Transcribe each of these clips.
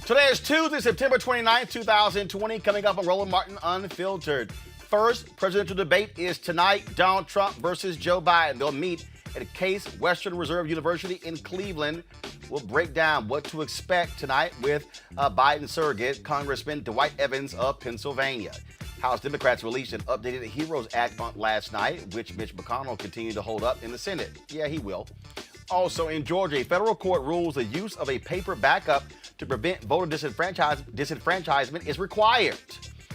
Today is Tuesday, September 29th, 2020. Coming up on Roland Martin Unfiltered. First presidential debate is tonight. Donald Trump versus Joe Biden. They'll meet at Case Western Reserve University in Cleveland. We'll break down what to expect tonight with Biden surrogate, Congressman Dwight Evans of Pennsylvania. House Democrats released an updated HEROES Act last night, which Mitch McConnell continued to hold up in the Senate. Yeah, he will. Also in Georgia, a federal court rules the use of a paper backup to prevent voter disenfranchisement is required.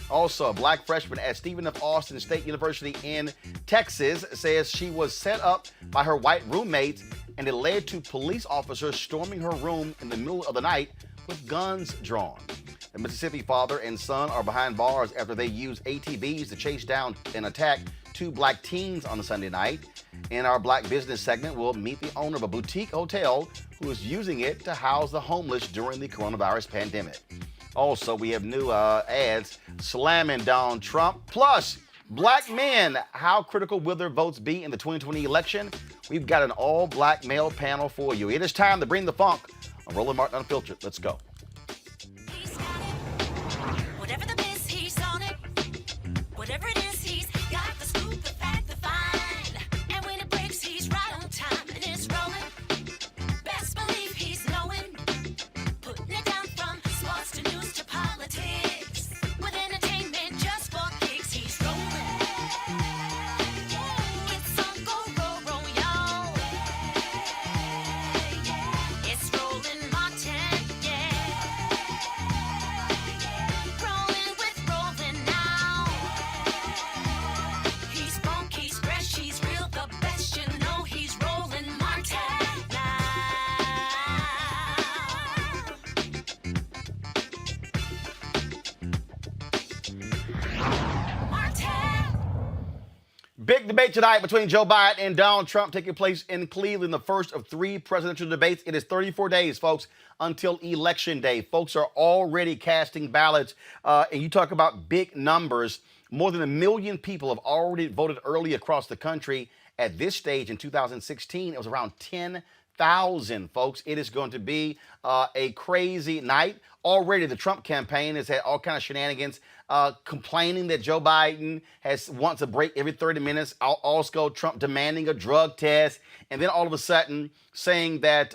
Also, a black freshman at Stephen F. Austin State University in Texas says she was set up by her white roommates, and it led to police officers storming her room in the middle of the night with guns drawn. The Mississippi father and son are behind bars after they used ATVs to chase down and attack two black teens on a Sunday night. In our Black Business segment, we'll meet the owner of a boutique hotel who is using it to house the homeless during the coronavirus pandemic. Also, we have new ads slamming Donald Trump. Plus, black men, how critical will their votes be in the 2020 election? We've got an all-black male panel for you. It is time to bring the funk on Roland Martin Unfiltered. Let's go. Whatever the biz, he's on it. Whatever it is, he's got the scoop, the fact, the find. And when it breaks, he's right on time and it's rolling. Best believe he's knowing. Putting it down from sports to news to politics. With entertainment just for kicks, he's rolling. It's on go, y'all. It's Roland Martin, yeah. Rolling with Roland now. He's funky, he's fresh, he's real, the best, you know he's Roland Martin now. Martin. Big debate tonight between Joe Biden and Donald Trump taking place in Cleveland, the first of three presidential debates. It is 34 days, folks, until Election Day. Folks are already casting ballots, and you talk about big numbers. More than 1 million people have already voted early across the country. At this stage in 2016, it was around 10,000, folks. It is going to be a crazy night. Already, the Trump campaign has had all kinds of shenanigans, complaining that Joe Biden wants a break every 30 minutes. Also, Trump demanding a drug test, and then all of a sudden saying that,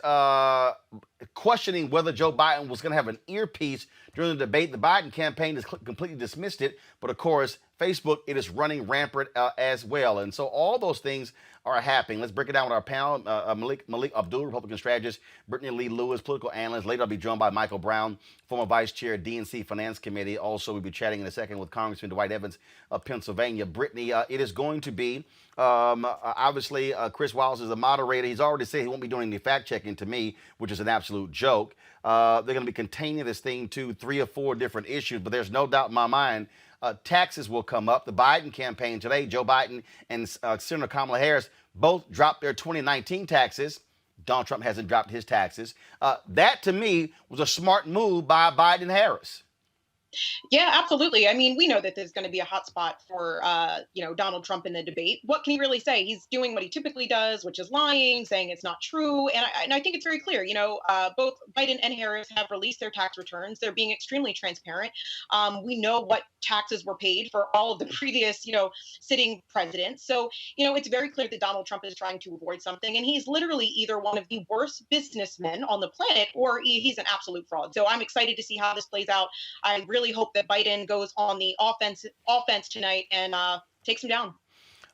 questioning whether Joe Biden was going to have an earpiece during the debate. The Biden campaign has completely dismissed it, but of course, Facebook, it is running rampant as well. And so all those things are happening. Let's break it down with our panel. Malik Abdul, Republican strategist, Brittany Lee Lewis, political analyst. Later, I'll be joined by Michael Brown, former vice chair, DNC Finance Committee. Also, we'll be chatting in a second with Congressman Dwight Evans of Pennsylvania. Brittany, it is going to be, obviously, Chris Wallace is the moderator. He's already said he won't be doing any fact-checking to me, which is an absolute joke. They're going to be containing this thing to 3 or 4 different issues, but there's no doubt in my mind taxes will come up. The Biden campaign today, Joe Biden and Senator Kamala Harris both dropped their 2019 taxes. Donald Trump hasn't dropped his taxes. That, to me, was a smart move by Biden and Harris. Yeah, absolutely. I mean, we know that there's going to be a hot spot for, Donald Trump in the debate. What can he really say? He's doing what he typically does, which is lying, saying it's not true. And I think it's very clear, both Biden and Harris have released their tax returns. They're being extremely transparent. We know what taxes were paid for all of the previous, sitting presidents. So, it's very clear that Donald Trump is trying to avoid something. And he's literally either one of the worst businessmen on the planet or he's an absolute fraud. So I'm excited to see how this plays out. I really hope that Biden goes on the offense tonight and takes him down.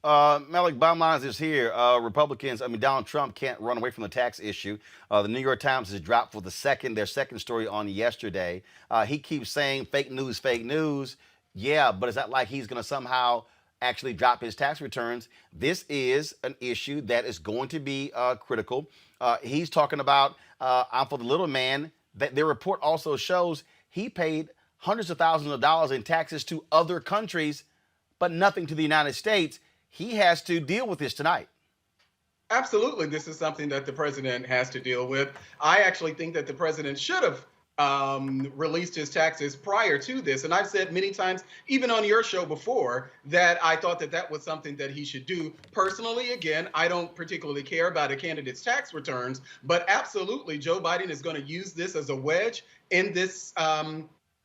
Malik, bottom line is here. Republicans, Donald Trump can't run away from the tax issue. The New York Times has dropped for their second story on yesterday. He keeps saying fake news, fake news. Yeah, but is that like he's going to somehow actually drop his tax returns? This is an issue that is going to be critical. He's talking about, I'm for the little man. Their report also shows he paid hundreds of thousands of dollars in taxes to other countries, but nothing to the United States. He has to deal with this tonight. Absolutely. This is something that the president has to deal with. I actually think that the president should have released his taxes prior to this. And I've said many times, even on your show before, that I thought that that was something that he should do. Personally, again, I don't particularly care about a candidate's tax returns, but absolutely, Joe Biden is going to use this as a wedge in this.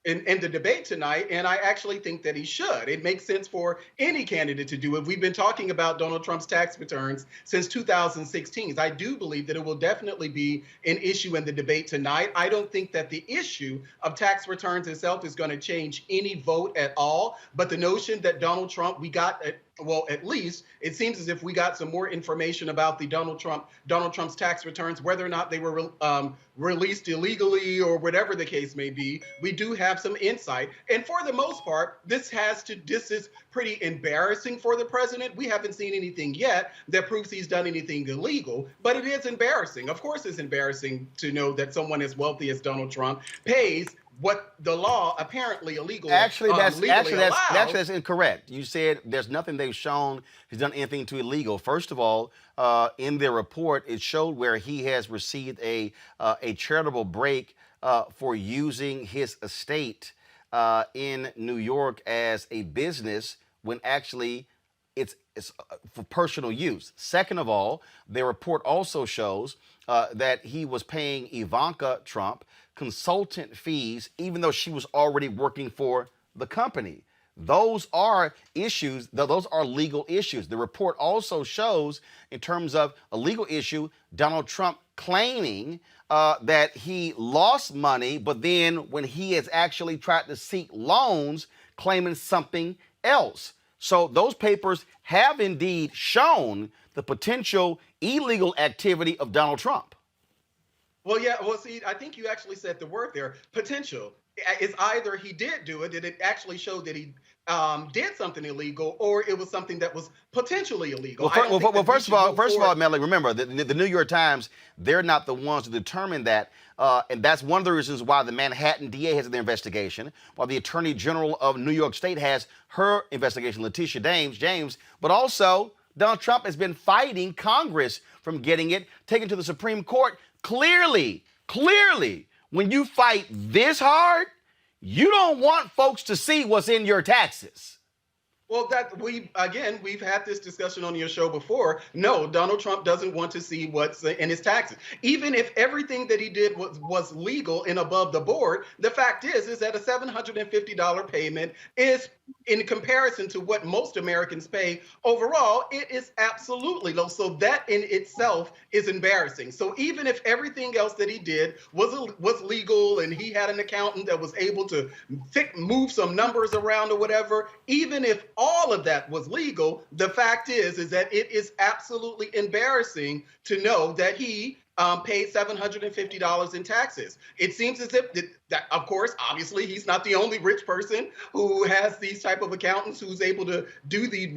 In the debate tonight, and I actually think that he should. It makes sense for any candidate to do it. We've been talking about Donald Trump's tax returns since 2016. I do believe that it will definitely be an issue in the debate tonight. I don't think that the issue of tax returns itself is going to change any vote at all, but the notion that Donald Trump, well, at least it seems as if we got some more information about the Donald Trump's tax returns, whether or not they were released illegally or whatever the case may be. We do have some insight, and for the most part, this is pretty embarrassing for the president. We haven't seen anything yet that proves he's done anything illegal, but it is embarrassing. Of course, it's embarrassing to know that someone as wealthy as Donald Trump pays what the law apparently illegal. That's incorrect. You said there's nothing they've shown he's done anything too illegal. First of all, in their report, it showed where he has received a charitable break for using his estate in New York as a business when actually it's for personal use. Second of all, their report also shows that he was paying Ivanka Trump consultant fees, even though she was already working for the company. Those are issues, those are legal issues. The report also shows, in terms of a legal issue, Donald Trump claiming that he lost money, but then when he has actually tried to seek loans, claiming something else. So those papers have indeed shown the potential illegal activity of Donald Trump. Well, yeah. Well, see, I think you actually said the word there, potential. It's either he did do it, did it actually show that he did something illegal, or it was something that was potentially illegal. First of all, Melly, remember, the New York Times, they're not the ones to determine that. And that's one of the reasons why the Manhattan DA has their investigation, while the Attorney General of New York State has her investigation, Letitia James. But also, Donald Trump has been fighting Congress from getting it taken to the Supreme Court. Clearly, when you fight this hard, you don't want folks to see what's in your taxes. Well, we've had this discussion on your show before. No, Donald Trump doesn't want to see what's in his taxes. Even if everything that he did was legal and above the board, the fact is that a $750 payment is, in comparison to what most Americans pay overall, it is absolutely low. So that in itself is embarrassing. So even if everything else that he did was legal and he had an accountant that was able to move some numbers around or whatever, even if all of that was legal, the fact is that it is absolutely embarrassing to know that he paid $750 in taxes. It seems as if that, of course, obviously, he's not the only rich person who has these type of accountants who's able to do the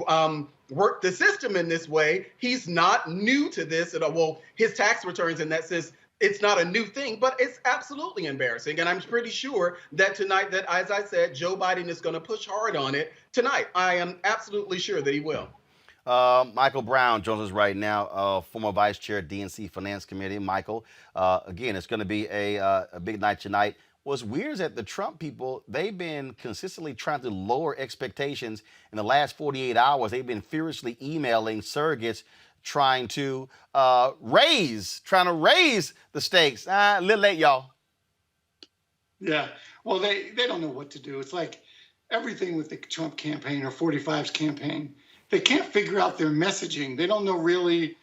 work the system in this way. He's not new to this at all. Well, his tax returns in that sense, it's not a new thing, but it's absolutely embarrassing. And I'm pretty sure that tonight, that, as I said, Joe Biden is going to push hard on it tonight. I am absolutely sure that he will. Michael Brown joins us right now, former vice chair, DNC Finance Committee. Michael, again, it's going to be a big night tonight. What's weird is that the Trump people, they've been consistently trying to lower expectations. In the last 48 hours, they've been furiously emailing surrogates trying to raise the stakes. A little late, y'all. Yeah, well, they don't know what to do. It's like everything with the Trump campaign or 45's campaign. They can't figure out their messaging. They don't know really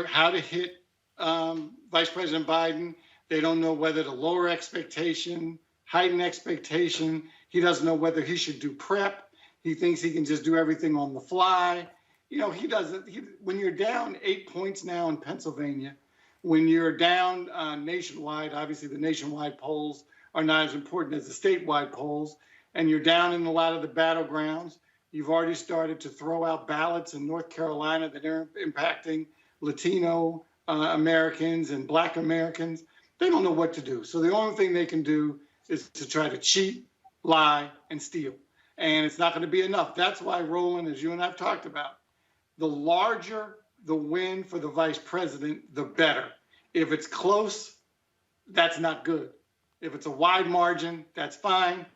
how to hit Vice President Biden. They don't know whether to lower expectation, heighten expectation. He doesn't know whether he should do prep. He thinks he can just do everything on the fly. You know, he doesn't. When you're down 8 points now in Pennsylvania, when you're down nationwide, obviously the nationwide polls are not as important as the statewide polls, and you're down in a lot of the battlegrounds. You've already started to throw out ballots in North Carolina that are impacting Latino Americans and Black Americans. They don't know what to do. So the only thing they can do is to try to cheat, lie, and steal. And it's not going to be enough. That's why, Roland, as you and I've talked about, the larger the win for the vice president, the better. If it's close, that's not good. If it's a wide margin, that's fine.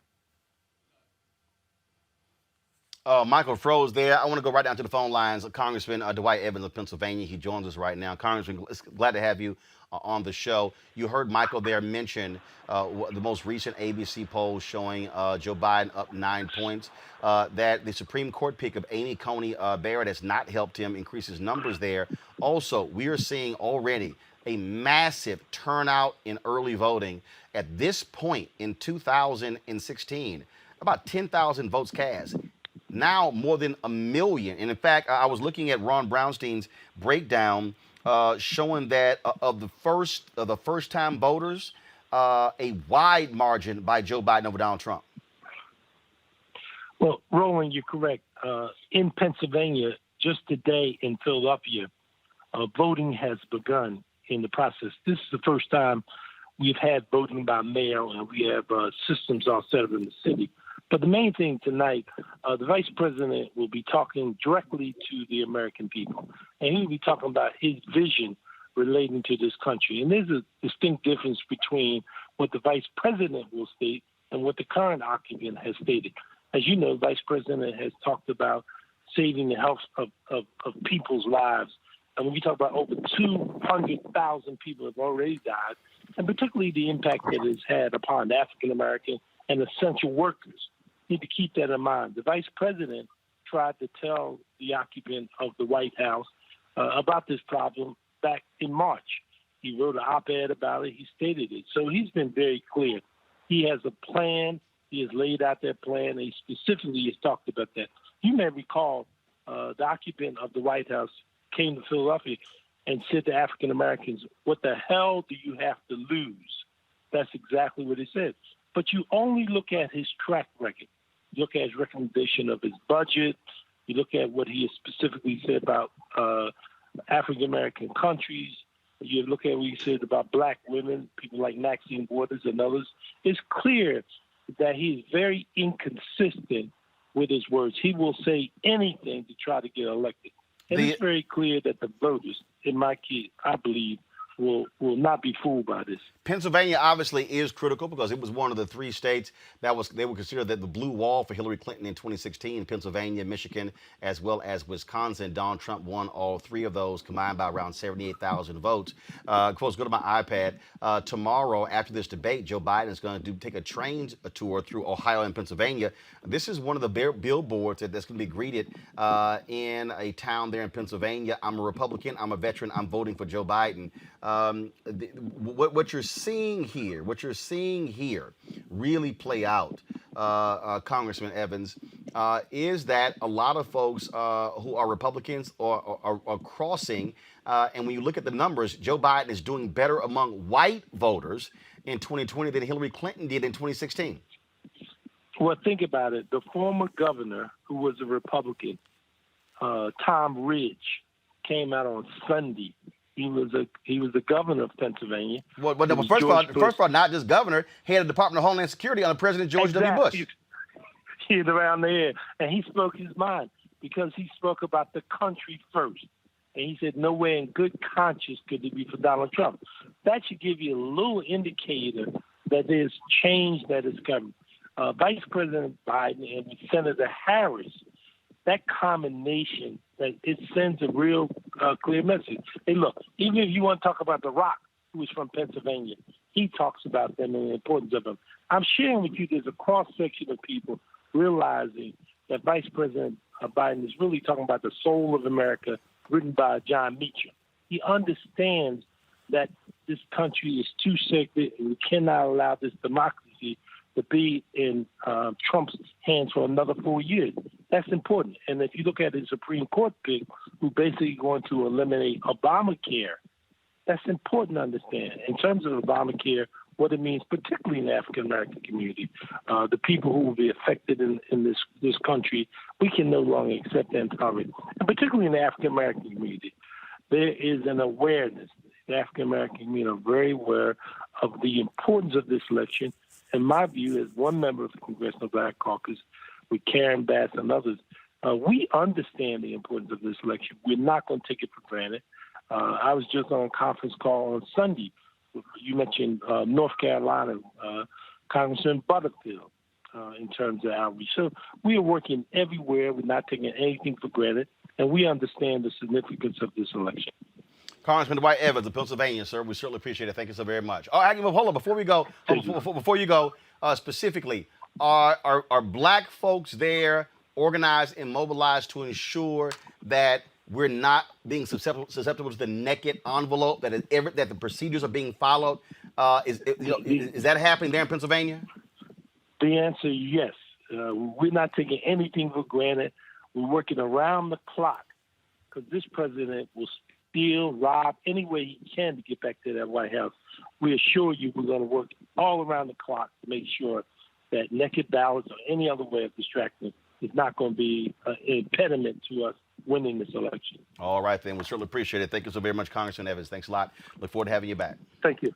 Michael froze there. I want to go right down to the phone lines. Congressman Dwight Evans of Pennsylvania. He joins us right now. Congressman, glad to have you on the show. You heard Michael there mention the most recent ABC poll showing Joe Biden up 9 points. That the Supreme Court pick of Amy Coney Barrett has not helped him increase his numbers there. Also, we are seeing already a massive turnout in early voting. At this point in 2016, about 10,000 votes cast. Now more than a million. And in fact, I was looking at Ron Brownstein's breakdown showing that of the first time voters, a wide margin by Joe Biden over Donald Trump. Well, Roland, you're correct. In Pennsylvania, just today in Philadelphia, voting has begun in the process. This is the first time we've had voting by mail, and we have systems all set up in the city. But the main thing tonight, the vice president will be talking directly to the American people, and he'll be talking about his vision relating to this country. And there's a distinct difference between what the vice president will state and what the current occupant has stated. As you know, the vice president has talked about saving the health of people's lives. And when we talk about over 200,000 people have already died, and particularly the impact that it's had upon African American and essential workers, need to keep that in mind. The vice president tried to tell the occupant of the White House about this problem back in March. He wrote an op-ed about it. He stated it. So he's been very clear. He has a plan. He has laid out that plan. And he specifically has talked about that. You may recall the occupant of the White House came to Philadelphia and said to African Americans, "What the hell do you have to lose?" That's exactly what he said. But you only look at his track record. You look at his recommendation of his budget. You look at what he has specifically said about African-American countries. You look at what he said about black women, people like Maxine Waters and others. It's clear that he is very inconsistent with his words. He will say anything to try to get elected. And it's very clear that the voters, in my case, I believe, will not be fooled by this. Pennsylvania obviously is critical because it was one of the three states that they would consider that the blue wall for Hillary Clinton in 2016, Pennsylvania, Michigan, as well as Wisconsin. Donald Trump won all three of those combined by around 78,000 votes. Of course, go to my iPad. Tomorrow, after this debate, Joe Biden is going to take a train tour through Ohio and Pennsylvania. This is one of the billboards that's going to be greeted in a town there in Pennsylvania. I'm a Republican. I'm a veteran. I'm voting for Joe Biden. What you're seeing here really play out, Congressman Evans, is that a lot of folks who are Republicans are crossing, and when you look at the numbers, Joe Biden is doing better among white voters in 2020 than Hillary Clinton did in 2016. Well, think about it. The former governor, who was a Republican, Tom Ridge, came out on Sunday. He was the governor of Pennsylvania. Well, first of all, not just governor, head of the Department of Homeland Security under President George W. Bush. He's around there, and he spoke his mind because he spoke about the country first. And he said, nowhere in good conscience could it be for Donald Trump. That should give you a little indicator that there's change that is coming. Vice President Biden and Senator Harris, that combination, that it sends a real clear message. Hey, look, even if you want to talk about The Rock, who is from Pennsylvania, he talks about them and the importance of them. I'm sharing with you there's a cross-section of people realizing that Vice President Biden is really talking about the soul of America, written by John Meacham. He understands that this country is too sacred and we cannot allow this democracy to be in Trump's hands for another 4 years. That's important. And if you look at the Supreme Court pick, who basically going to eliminate Obamacare, that's important to understand. In terms of Obamacare, what it means, particularly in the African-American community, the people who will be affected in this country, we can no longer accept and tolerate. And particularly in the African-American community, there is an awareness. The African-American community are very aware of the importance of this election. In my view, as one member of the Congressional Black Caucus, with Karen Bass and others, we understand the importance of this election. We're not going to take it for granted. I was just on a conference call on Sunday You mentioned North Carolina, Congressman Butterfield, in terms of outreach. So we are working everywhere. We're not taking anything for granted, and we understand the significance of this election. Congressman Dwight Evans of Pennsylvania, sir. We certainly appreciate it. Thank you so very much. Oh, hold on. Before we go, before you go, specifically, are black folks there organized and mobilized to ensure that we're not being susceptible to the naked envelope, that the procedures are being followed? Is that happening there in Pennsylvania? The answer is yes. We're not taking anything for granted. We're working around the clock because this president will steal, rob, any way he can to get back to that White House. We assure you we're going to work all around the clock to make sure that naked ballots or any other way of distracting is not going to be an impediment to us winning this election. All right, then. We certainly appreciate it. Thank you so very much, Congressman Evans. Thanks a lot. Look forward to having you back. Thank you.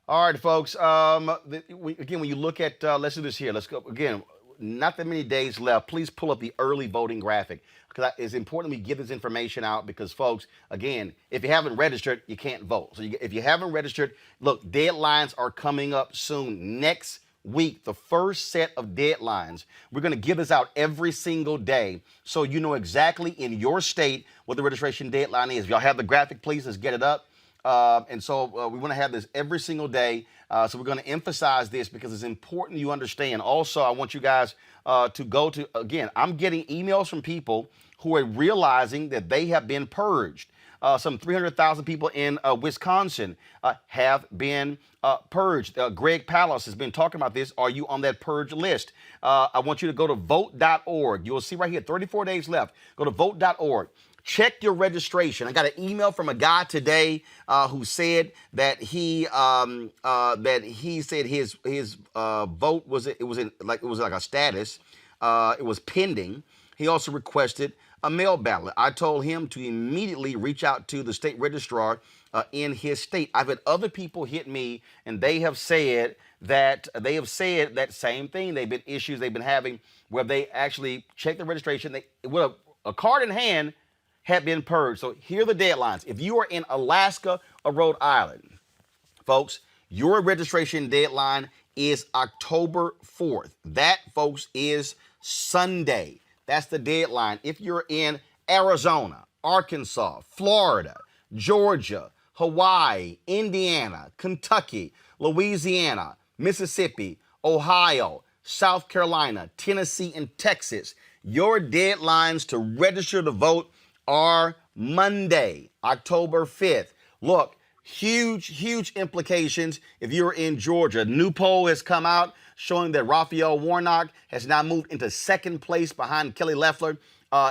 All right, folks. Again, when you look at, let's do this here. Let's go again. Not that many days left. Please pull up the early voting graphic because it's important we give this information out because, folks, again, if you haven't registered, you can't vote. So if you haven't registered, look, deadlines are coming up soon. Next week, the first set of deadlines. We're going to give this out every single day so you know exactly in your state what the registration deadline is. If y'all have the graphic, please, let's get it up. And so we want to have this every single day. So we're going to emphasize this because it's important you understand. Also, I want you guys to go to, again, I'm getting emails from people who are realizing that they have been purged. Some 300,000 people in Wisconsin have been purged. Greg Pallas has been talking about this. Are you on that purge list? I want you to go to vote.org. You'll see right here, 34 days left. Go to vote.org. Check your registration. I got an email from a guy today who said that he said his vote was like a status. It was pending. He also requested a mail ballot. I told him to immediately reach out to the state registrar in his state. I've had other people hit me, and they have said that same thing. They've been issues they've been having where they actually check the registration. They with a card in hand had been purged. So here are the deadlines. If you are in Alaska or Rhode Island, folks, your registration deadline is October 4th. That, folks, is Sunday. That's the deadline. If you're in Arizona, Arkansas, Florida, Georgia, Hawaii, Indiana, Kentucky, Louisiana, Mississippi, Ohio, South Carolina, Tennessee, and Texas, your deadlines to register to vote are Monday, October 5th. Look, huge implications if you're in Georgia. A new poll has come out showing that Raphael Warnock has now moved into second place behind Kelly Loeffler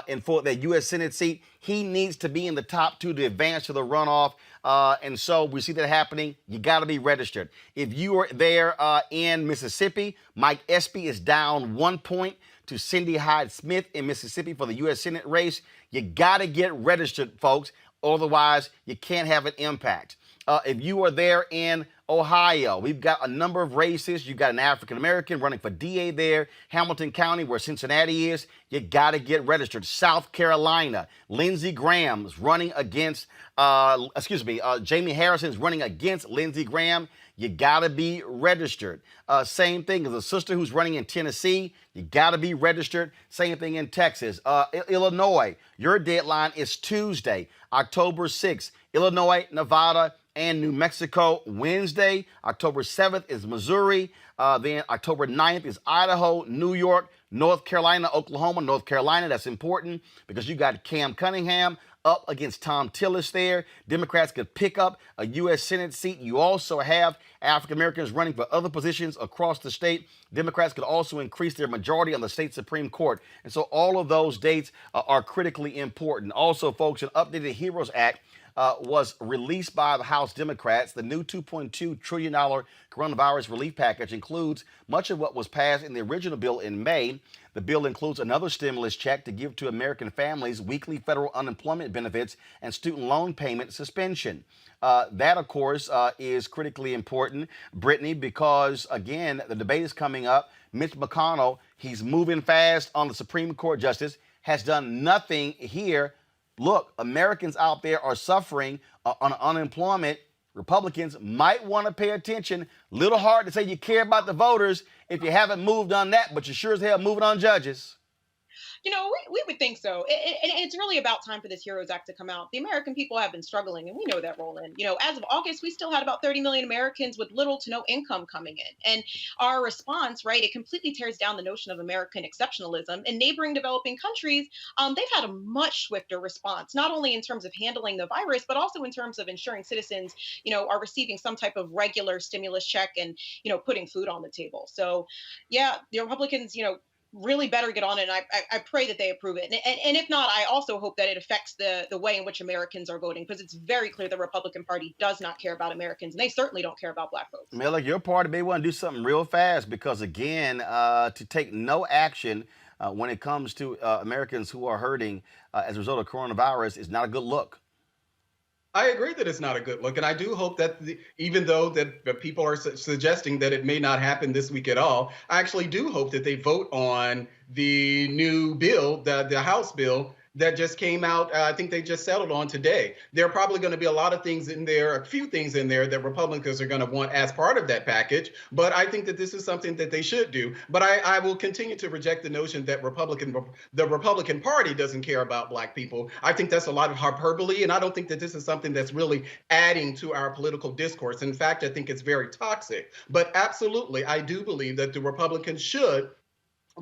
and for the U.S. Senate seat. He needs to be in the top two to advance to the runoff. And so we see that happening. You got to be registered. If you are there in Mississippi, Mike Espy is down 1 point to Cindy Hyde-Smith in Mississippi for the U.S. Senate race. You got to get registered, folks. Otherwise, you can't have an impact. If you are there in Ohio, we've got a number of races. You've got an African-American running for DA there. Hamilton County, where Cincinnati is, you got to get registered. South Carolina, Lindsey Graham's running against, Jamie Harrison's running against Lindsey Graham. You got to be registered. Same thing as a sister who's running in Tennessee. You got to be registered. Same thing in Texas. Illinois, your deadline is Tuesday, October 6th. Illinois, Nevada, and New Mexico. Wednesday, October 7th is Missouri. Then October 9th is Idaho, New York, North Carolina, Oklahoma, North Carolina. That's important because you got Cam Cunningham up against Tom Tillis there. Democrats could pick up a U.S. Senate seat. You also have African Americans running for other positions across the state. Democrats could also increase their majority on the state Supreme Court. And so all of those dates are critically important. Also, folks, an updated HEROES Act was released by the House Democrats. The new $2.2 trillion coronavirus relief package includes much of what was passed in the original bill in May. The bill includes another stimulus check to give to American families weekly federal unemployment benefits and student loan payment suspension. That, of course, is critically important, Brittany, because, again, the debate is coming up. Mitch McConnell, he's moving fast on the Supreme Court justice, has done nothing here. Look, Americans out there are suffering on unemployment Republicans might want to pay attention. Little hard to say you care about the voters if you haven't moved on that, but you sure as hell moving on judges. We would think so. And it's really about time for this HEROES Act to come out. The American people have been struggling, and we know that, Roland. As of August, we still had about 30 million Americans with little to no income coming in. And our response, right, it completely tears down the notion of American exceptionalism. In neighboring developing countries, they've had a much swifter response, not only in terms of handling the virus, but also in terms of ensuring citizens, are receiving some type of regular stimulus check and, putting food on the table. So, yeah, the Republicans, really better get on it. And I pray that they approve it. And if not, I also hope that it affects the way in which Americans are voting, because it's very clear the Republican Party does not care about Americans, and they certainly don't care about Black folks. Miller, your party may want to do something real fast because, again, to take no action when it comes to Americans who are hurting as a result of coronavirus is not a good look. I agree that it's not a good look, and I do hope that even though that the people are suggesting that it may not happen this week at all, I actually do hope that they vote on the new bill, the House bill that just came out. I think they just settled on today. There are probably going to be a lot of things in there, a few things in there that Republicans are going to want as part of that package. But I think that this is something that they should do. But I will continue to reject the notion that the Republican Party doesn't care about Black people. I think that's a lot of hyperbole, and I don't think that this is something that's really adding to our political discourse. In fact, I think it's very toxic. But absolutely, I do believe that the Republicans should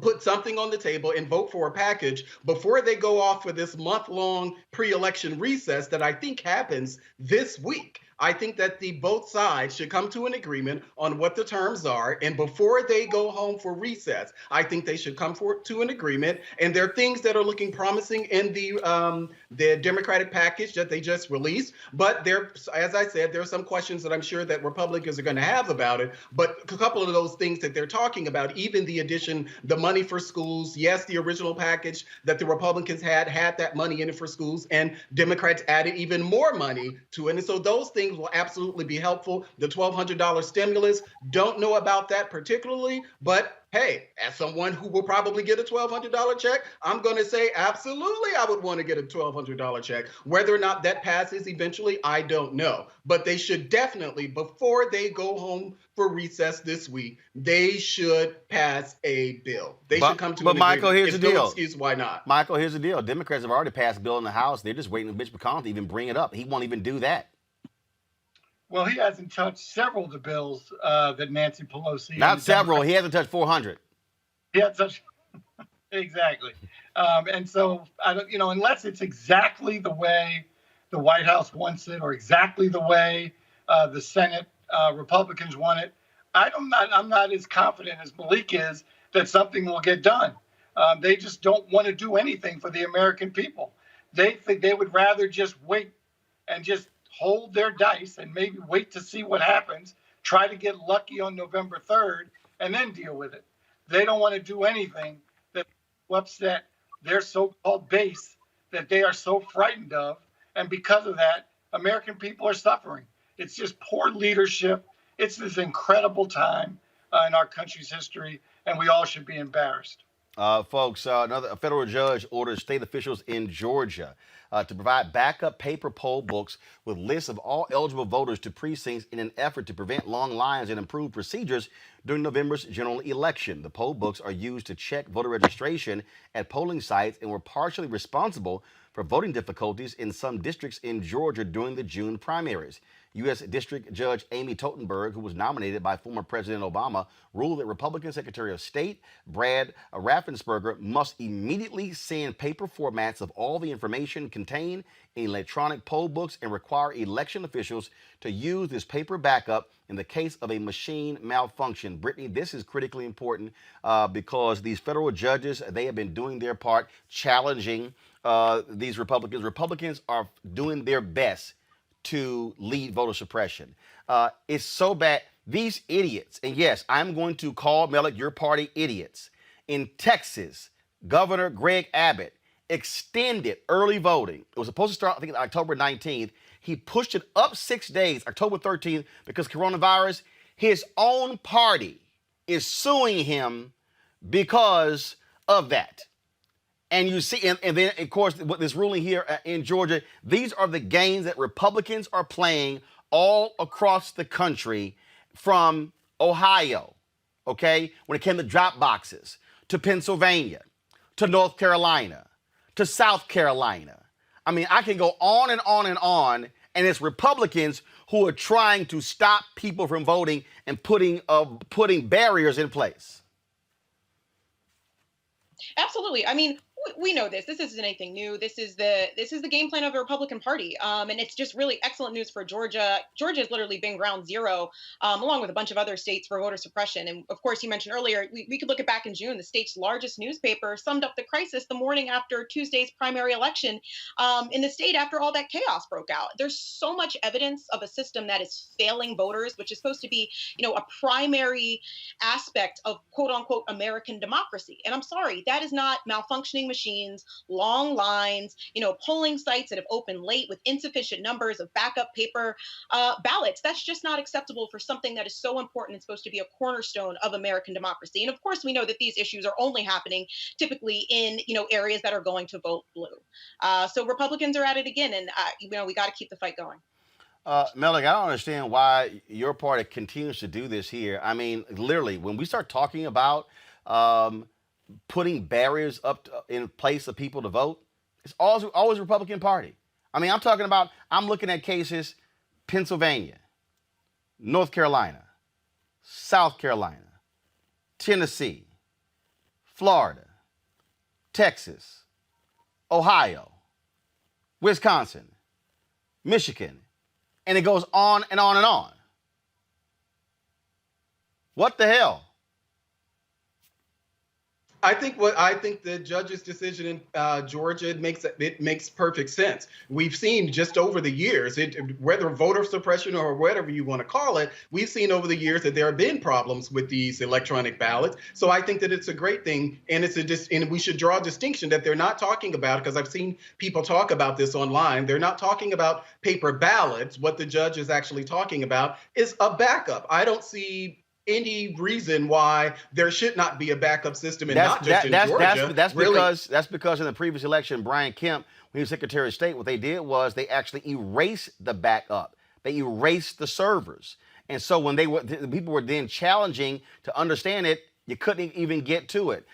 put something on the table and vote for a package before they go off for this month-long pre-election recess that I think happens this week. I think that both sides should come to an agreement on what the terms are, and before they go home for recess, I think they should come to an agreement. And there are things that are looking promising in the Democratic package that they just released. But as I said, there are some questions that I'm sure that Republicans are going to have about it. But a couple of those things that they're talking about, even the addition, the money for schools, yes, the original package that the Republicans had that money in it for schools, and Democrats added even more money to it. And so those things will absolutely be helpful. The $1,200 stimulus, don't know about that particularly, but hey, as someone who will probably get a $1,200 check, I'm going to say absolutely I would want to get a $1,200 check. Whether or not that passes eventually, I don't know. But they should definitely, before they go home for recess this week, they should pass a bill. They should come to an agreement. But Michael, here's the deal. No excuse why not. Michael, here's the deal. Democrats have already passed a bill in the House. They're just waiting for Mitch McConnell to even bring it up. He won't even do that. Well, he hasn't touched several of the bills that Nancy Pelosi. Not several. He hasn't touched 400. He hasn't touched. Exactly. And so, unless it's exactly the way the White House wants it or exactly the way the Senate Republicans want it, I'm not as confident as Malik is that something will get done. They just don't want to do anything for the American people. They think they would rather just wait and just hold their dice and maybe wait to see what happens, try to get lucky on November 3rd, and then deal with it. They don't want to do anything that will upset their so-called base that they are so frightened of. And because of that, American people are suffering. It's just poor leadership. It's this incredible time in our country's history, and we all should be embarrassed. Folks, a federal judge orders state officials in Georgia to provide backup paper poll books with lists of all eligible voters to precincts in an effort to prevent long lines and improve procedures during November's general election. The poll books are used to check voter registration at polling sites and were partially responsible for voting difficulties in some districts in Georgia during the June primaries. U.S. District Judge Amy Totenberg, who was nominated by former President Obama, ruled that Republican Secretary of State Brad Raffensperger must immediately send paper formats of all the information contained in electronic poll books and require election officials to use this paper backup in the case of a machine malfunction. Brittany, this is critically important because these federal judges, they have been doing their part challenging these Republicans. Republicans are doing their best to lead voter suppression. It's so bad. These idiots, and yes, I'm going to call Malik your party idiots. In Texas, Governor Greg Abbott extended early voting. It was supposed to start, I think, October 19th. He pushed it up 6 days, October 13th, because coronavirus. His own party is suing him because of that. And you see, and then, of course, what this ruling here in Georgia, these are the games that Republicans are playing all across the country, from Ohio, okay, when it came to drop boxes, to Pennsylvania, to North Carolina, to South Carolina. I mean, I can go on and on and on, and it's Republicans who are trying to stop people from voting and putting barriers in place. Absolutely. I mean, we know this. This isn't anything new. This is the game plan of the Republican Party, and it's just really excellent news for Georgia. Georgia has literally been ground zero, along with a bunch of other states, for voter suppression. And of course, you mentioned earlier, we could look at back in June. The state's largest newspaper summed up the crisis the morning after Tuesday's primary election in the state after all that chaos broke out. There's so much evidence of a system that is failing voters, which is supposed to be, a primary aspect of quote unquote American democracy. And I'm sorry, that is not malfunctioning machines, long lines, polling sites that have opened late with insufficient numbers of backup paper ballots. That's just not acceptable for something that is so important and supposed to be a cornerstone of American democracy. And of course, we know that these issues are only happening typically in, areas that are going to vote blue. So Republicans are at it again, and we got to keep the fight going. Melik, I don't understand why your party continues to do this here. I mean, literally, when we start talking about putting barriers in place of people to vote, it's always Republican Party. I mean, I'm looking at cases: Pennsylvania, North Carolina, South Carolina, Tennessee, Florida, Texas, Ohio, Wisconsin, Michigan, and it goes on and on and on. What the hell? I think the judge's decision in Georgia, it makes perfect sense. We've seen just over the years, whether voter suppression or whatever you want to call it, we've seen over the years that there have been problems with these electronic ballots. So I think that it's a great thing, and and we should draw a distinction that they're not talking about, because I've seen people talk about this online. They're not talking about paper ballots. What the judge is actually talking about is a backup. I don't see any reason why there should not be a backup system, and not just in Georgia. That's because in the previous election, Brian Kemp, when he was Secretary of State, what they did was they actually erased the backup. They erased the servers. And so when the people were then challenging to understand it, you couldn't even get to it.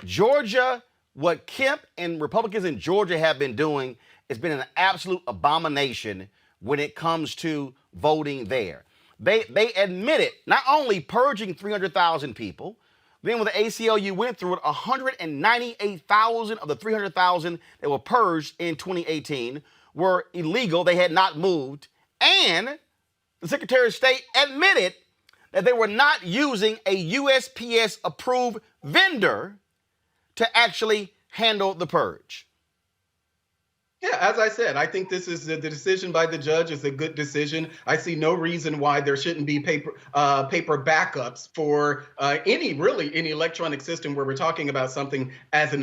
Georgia, what Kemp and Republicans in Georgia have been doing has been an absolute abomination when it comes to voting there. They admitted not only purging 300,000 people, then with the ACLU went through it, 198,000 of the 300,000 that were purged in 2018 were illegal. They had not moved. And the Secretary of State admitted that they were not using a USPS approved vendor to actually handle the purge. Yeah, as I said, I think the decision by the judge is a good decision. I see no reason why there shouldn't be paper backups for any electronic system where we're talking about something as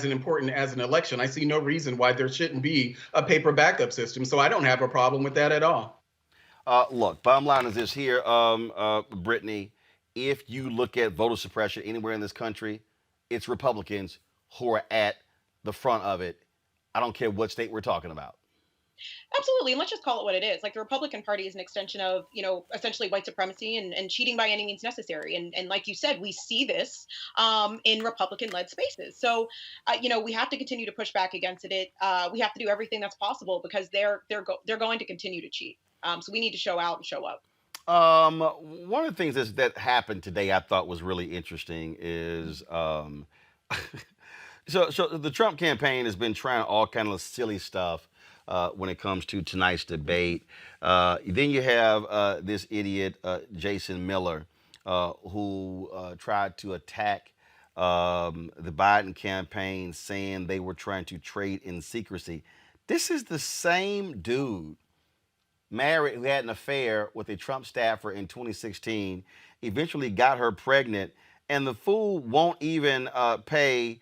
important as an election. I see no reason why there shouldn't be a paper backup system. So I don't have a problem with that at all. Look, bottom line is this here, Brittany. If you look at voter suppression anywhere in this country, it's Republicans who are at the front of it. I don't care what state we're talking about. Absolutely. And let's just call it what it is. Like, the Republican Party is an extension of, essentially white supremacy and cheating by any means necessary. And like you said, we see this in Republican-led spaces. So, we have to continue to push back against it. We have to do everything that's possible, because they're going to continue to cheat. So we need to show out and show up. One of the things that happened today I thought was really interesting is So the Trump campaign has been trying all kind of silly stuff when it comes to tonight's debate. Then you have this idiot, Jason Miller, who tried to attack the Biden campaign, saying they were trying to trade in secrecy. This is the same dude married who had an affair with a Trump staffer in 2016, eventually got her pregnant, and the fool won't even pay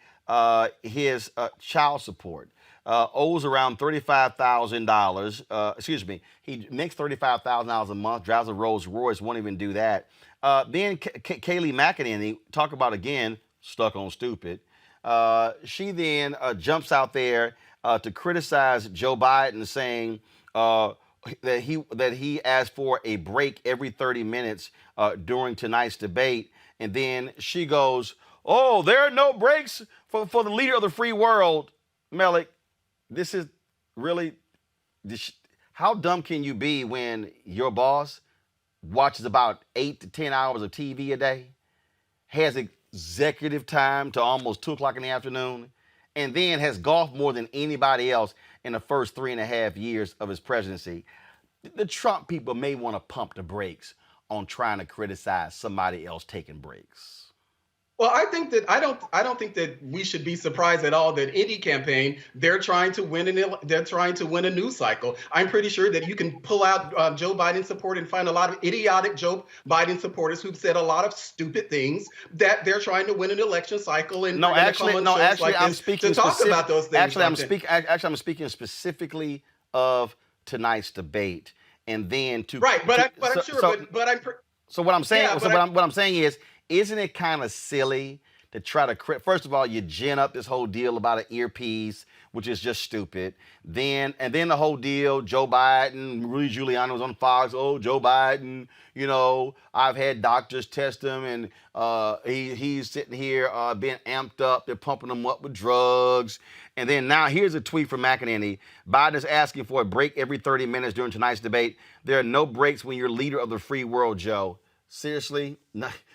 his child support. Owes around $35,000. Excuse me. He makes $35,000 a month, drives a Rolls Royce, won't even do that. Then Kayleigh McEnany, talk about again, stuck on stupid. She then jumps out there to criticize Joe Biden, saying, that he asked for a break every 30 minutes during tonight's debate, and then she goes, "Oh, there are no breaks for the leader of the free world." Melik, this is really how dumb can you be when your boss watches about 8 to 10 hours of TV a day, has executive time to almost 2 o'clock in the afternoon, and then has golfed more than anybody else in the first 3.5 years of his presidency? The Trump people may want to pump the brakes on trying to criticize somebody else taking breaks. Well, I don't think that we should be surprised at all that any campaign they're trying to win a news cycle. I'm pretty sure that you can pull out Joe Biden support and find a lot of idiotic Joe Biden supporters who've said a lot of stupid things that they're trying to win an election cycle and I'm speaking to talk about those things. I'm speaking specifically of tonight's debate, and then to right. But so what I'm saying, what I'm saying is, isn't it kind of silly to try to first of all, you gin up this whole deal about an earpiece, which is just stupid. Then the whole deal, Joe Biden, Rudy Giuliani was on Fox. Oh, Joe Biden, I've had doctors test him, and he's sitting here being amped up. They're pumping him up with drugs. And then now here's a tweet from McEnany. Biden is asking for a break every 30 minutes during tonight's debate. There are no breaks when you're leader of the free world, Joe. Seriously?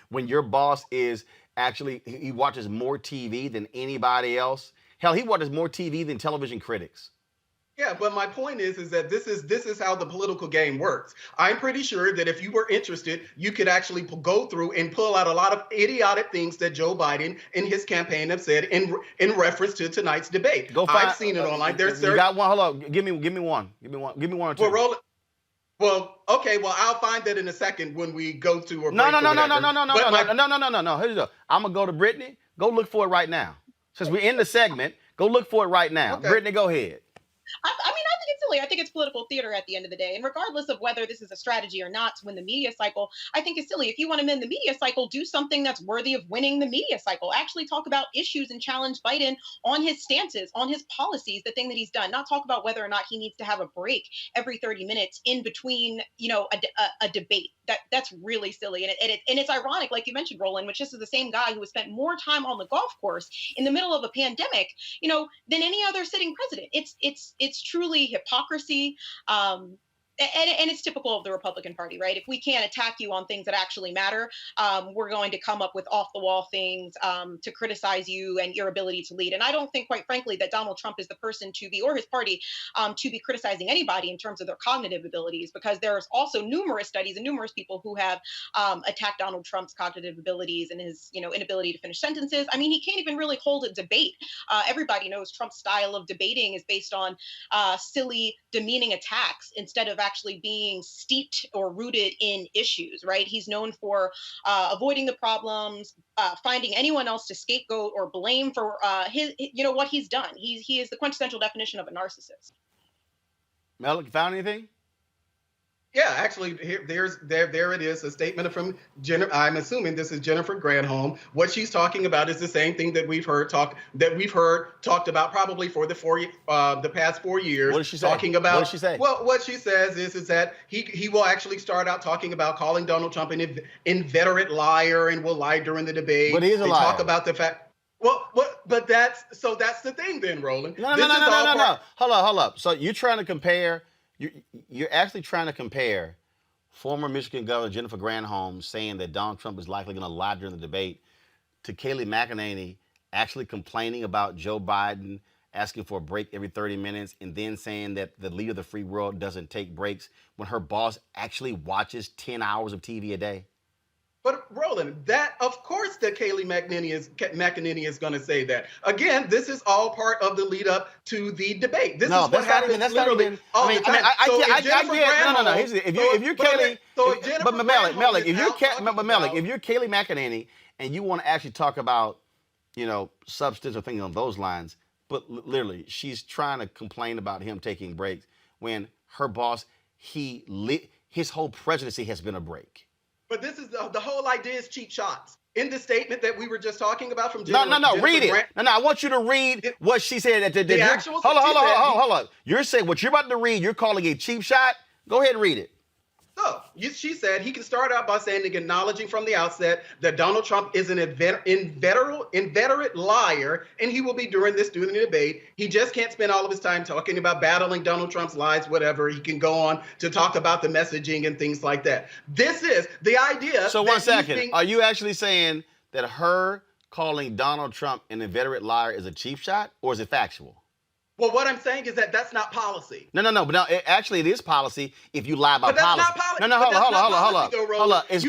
When your boss is actually, he watches more TV than anybody else. Hell, he watches more TV than television critics. Yeah, but my point is that this is how the political game works. I'm pretty sure that if you were interested, you could actually go through and pull out a lot of idiotic things that Joe Biden and his campaign have said in reference to tonight's debate. I've seen it online. You got one? Hold on. Give me one. Give me one or two. Well, roll it. Well, okay. Well, I'll find that in a second when we go to a break. No. Here's the deal. I'm gonna go to Brittany. Go look for it right now. Since we're in the segment, go look for it right now. Okay. Brittany, go ahead. I mean, I think it's silly. I think it's political theater at the end of the day. And regardless of whether this is a strategy or not to win the media cycle, I think it's silly. If you want to win the media cycle, do something that's worthy of winning the media cycle. Actually talk about issues and challenge Biden on his stances, on his policies, the thing that he's done. Not talk about whether or not he needs to have a break every 30 minutes in between, a debate. That's really silly. And it's ironic, like you mentioned, Roland, which this is the same guy who has spent more time on the golf course in the middle of a pandemic, than any other sitting president. It's truly hypocrisy. And it's typical of the Republican Party, right? If we can't attack you on things that actually matter, we're going to come up with off-the-wall things to criticize you and your ability to lead. And I don't think, quite frankly, that Donald Trump is the person to be, or his party, to be criticizing anybody in terms of their cognitive abilities, because there's also numerous studies and numerous people who have attacked Donald Trump's cognitive abilities and his, inability to finish sentences. I mean, he can't even really hold a debate. Everybody knows Trump's style of debating is based on silly, demeaning attacks instead of actually being steeped or rooted in issues, right? He's known for avoiding the problems, finding anyone else to scapegoat or blame for what he's done. He is the quintessential definition of a narcissist. Melik, you found anything? Yeah, actually, there it is, a statement from Jennifer. I'm assuming this is Jennifer Granholm. What she's talking about is the same thing that we've heard talked about probably for the past 4 years. What did she say? Talking about, what did she say? Well, what she says is that he will actually start out talking about calling Donald Trump an inveterate liar and will lie during the debate. But he's a liar. Talk about the fact. Well, but that's the thing then, Roland. No. Hold up. So you're trying to compare. You're actually trying to compare former Michigan Governor Jennifer Granholm saying that Donald Trump is likely going to lie during the debate to Kayleigh McEnany actually complaining about Joe Biden asking for a break every 30 minutes and then saying that the leader of the free world doesn't take breaks when her boss actually watches 10 hours of TV a day. But Roland, that of course that Kayleigh McEnany is going to say that. Again, this is all part of the lead up to the debate. This is what happens literally all the time. If you're Kayleigh, Melik, if you're Kayleigh McEnany and you want to actually talk about, substance or things on those lines, but literally she's trying to complain about him taking breaks when her boss, his whole presidency has been a break. But this is the whole idea is cheap shots. In the statement that we were just talking about from Jennifer, read it. No, I want you to read what she said. The actual. Hold on. You're saying what you're about to read, you're calling a cheap shot? Go ahead and read it. So she said he can start out by saying, acknowledging from the outset that Donald Trump is an inveterate liar, and he will be during the debate. He just can't spend all of his time talking about battling Donald Trump's lies, whatever. He can go on to talk about the messaging and things like that. This is the idea. So 1 second, are you actually saying that her calling Donald Trump an inveterate liar is a cheap shot, or is it factual? Well, what I'm saying is that that's not policy. No, but no, actually it is policy if you lie about But that's policy. not policy. No, hold on. It's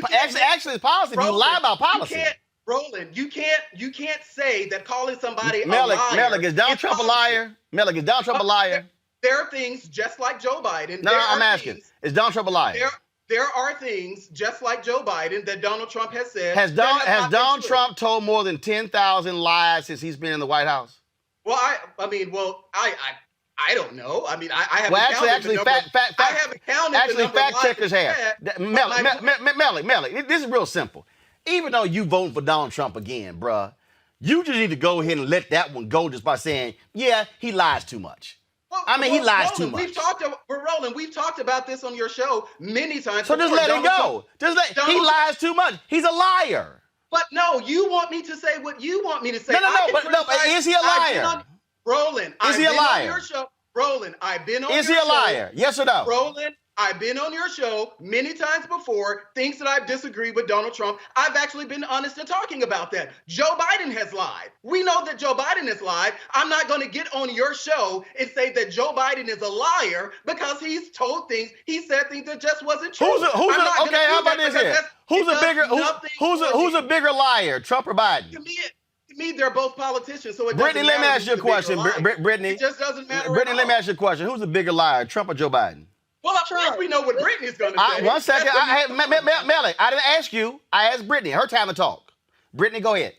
policy if you lie about policy. Roland, you can't say that calling somebody a liar. Melik, is Donald Trump a liar? Melik, is Donald Trump a liar? There are things just like Joe Biden. No, I'm asking. Is Donald Trump a liar? There are things just like Joe Biden that Donald Trump has said. Has Donald Trump told more than 10,000 lies since he's been in the White House? Well, I don't know. I mean, I haven't actually, counted I haven't counted actually, the number fact of checkers have. Melik, this is real simple. Even though you voting for Donald Trump again, bruh, you just need to go ahead and let that one go just by saying, yeah, he lies too much. He lies too much. We've talked about this on your show many times. So just let it go. He lies too much. He's a liar. But no, you want me to say what you want me to say. But is he a liar? Roland, is he a liar? On your show. Roland, I've been on your show. Is he a liar? Yes or no? Roland, I've been on your show many times before, things that I've disagreed with Donald Trump. I've actually been honest in talking about that. Joe Biden has lied. We know that Joe Biden has lied. I'm not going to get on your show and say that Joe Biden is a liar because he's told things, he said things that just wasn't true. Okay, how about this here? Who's a bigger liar, Trump or Biden? To me, they're both politicians, so it Brittany, let me ask you a question. Brittany, it just doesn't matter. Brittany, let me ask you a question. Who's a bigger liar, Trump or Joe Biden? Well, of course we know what Brittany's going to say. 1 second. Melik, I didn't ask you. I asked Brittany. Her time to talk. Brittany, go ahead.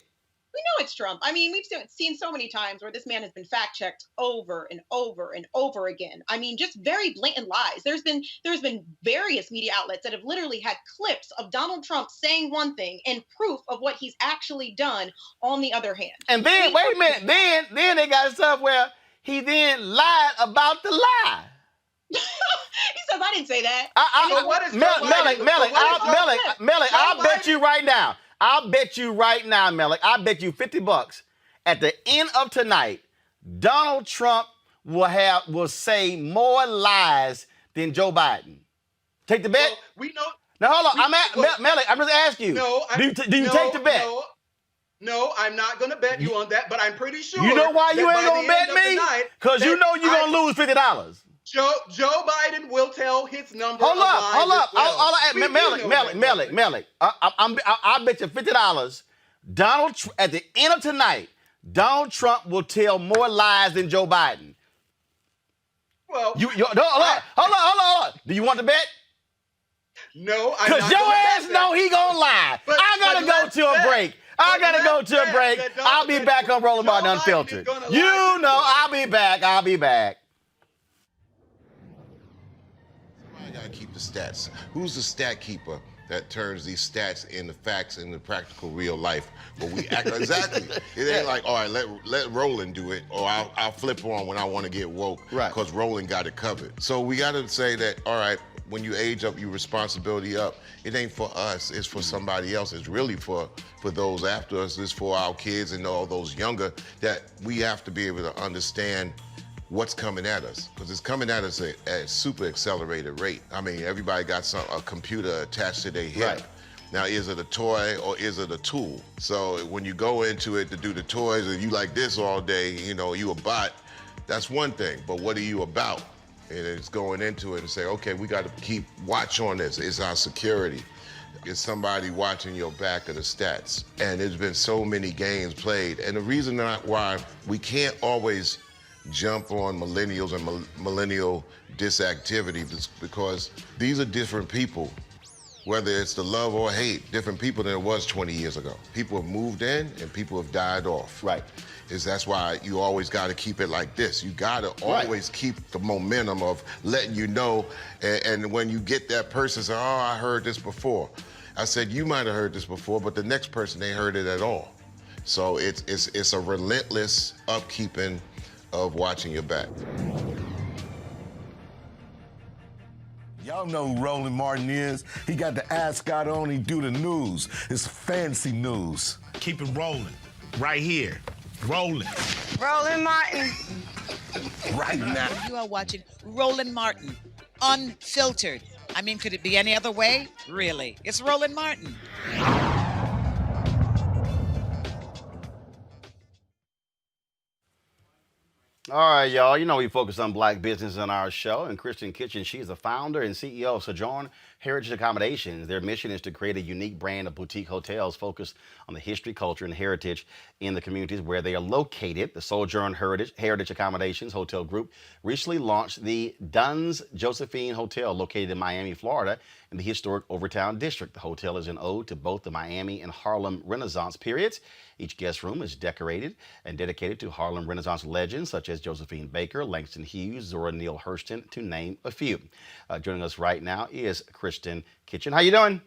We know it's Trump. I mean, we've seen so many times where this man has been fact-checked over and over and over again. I mean, just very blatant lies. There's been various media outlets that have literally had clips of Donald Trump saying one thing and proof of what he's actually done on the other hand. And then, wait a minute, then they got stuff where he then lied about the lie. He says, I didn't say that. Melik, I'll bet you right now. Melik, I'll bet you $50 at the end of tonight, Donald Trump will say more lies than Joe Biden. Take the bet? Well, we know. Now hold on. Melik, I'm just asking you. Do you take the bet? No, I'm not going to bet you on that, but I'm pretty sure. You know why you ain't going to bet me? Because you know you're going to lose $50. Joe Biden will tell his number. Hold up. Melik. I'll bet you $50. At the end of tonight, Donald Trump will tell more lies than Joe Biden. Well, hold on. Do you want to bet? No, I'm not. Because your ass know he gonna lie. I gotta go to a break. I'll be back on Rolling Martin Unfiltered. You know I'll be back. I gotta keep the stats. Who's the stat keeper that turns these stats into facts in the practical real life? But we act exactly. It ain't like, all right, let Roland do it, or I'll flip on when I want to get woke, right? Because Roland got it covered. So we gotta say that, all right, when you age up, your responsibility up. It ain't for us. It's for somebody else. It's really for those after us. It's for our kids and all those younger, that we have to be able to understand what's coming at us, because it's coming at us at a super accelerated rate. I mean, everybody got a computer attached to their hip. Right. Now, is it a toy or is it a tool? So when you go into it to do the toys and you like this all day, you a bot, that's one thing. But what are you about? And it's going into it and say, okay, we got to keep watch on this. It's our security. It's somebody watching your back of the stats. And there's been so many games played. And the reason why we can't always jump on millennials and millennial disactivity is because these are different people, whether it's the love or hate, different people than it was 20 years ago. People have moved in and people have died off. Right. That's why you always got to keep it like this. You got to always keep the momentum of letting you know, and when you get that person say, oh, I heard this before. I said, you might have heard this before, but the next person ain't heard it at all. So it's a relentless upkeeping of watching your back. Y'all Y'all know who Roland Martin is. He got the ascot on, he do the news. It's fancy news. Keep it rolling. Right here. Rolling. Roland Martin. Right now. You are watching Roland Martin, unfiltered. I mean, could it be any other way? Really? It's Roland Martin. All right, y'all. You know we focus on black business on our show. And Kristen Kitchen, she's the founder and CEO of Sojourn Heritage Accommodations. Their mission is to create a unique brand of boutique hotels focused on the history, culture, and heritage in the communities where they are located. The Sojourn Heritage Accommodations Hotel Group recently launched the Dunn's Josephine Hotel located in Miami, Florida, in the historic Overtown District. The hotel is an ode to both the Miami and Harlem Renaissance periods. Each guest room is decorated and dedicated to Harlem Renaissance legends such as Josephine Baker, Langston Hughes, Zora Neale Hurston, to name a few. Joining us right now is Kristen Kitchen. How you doing?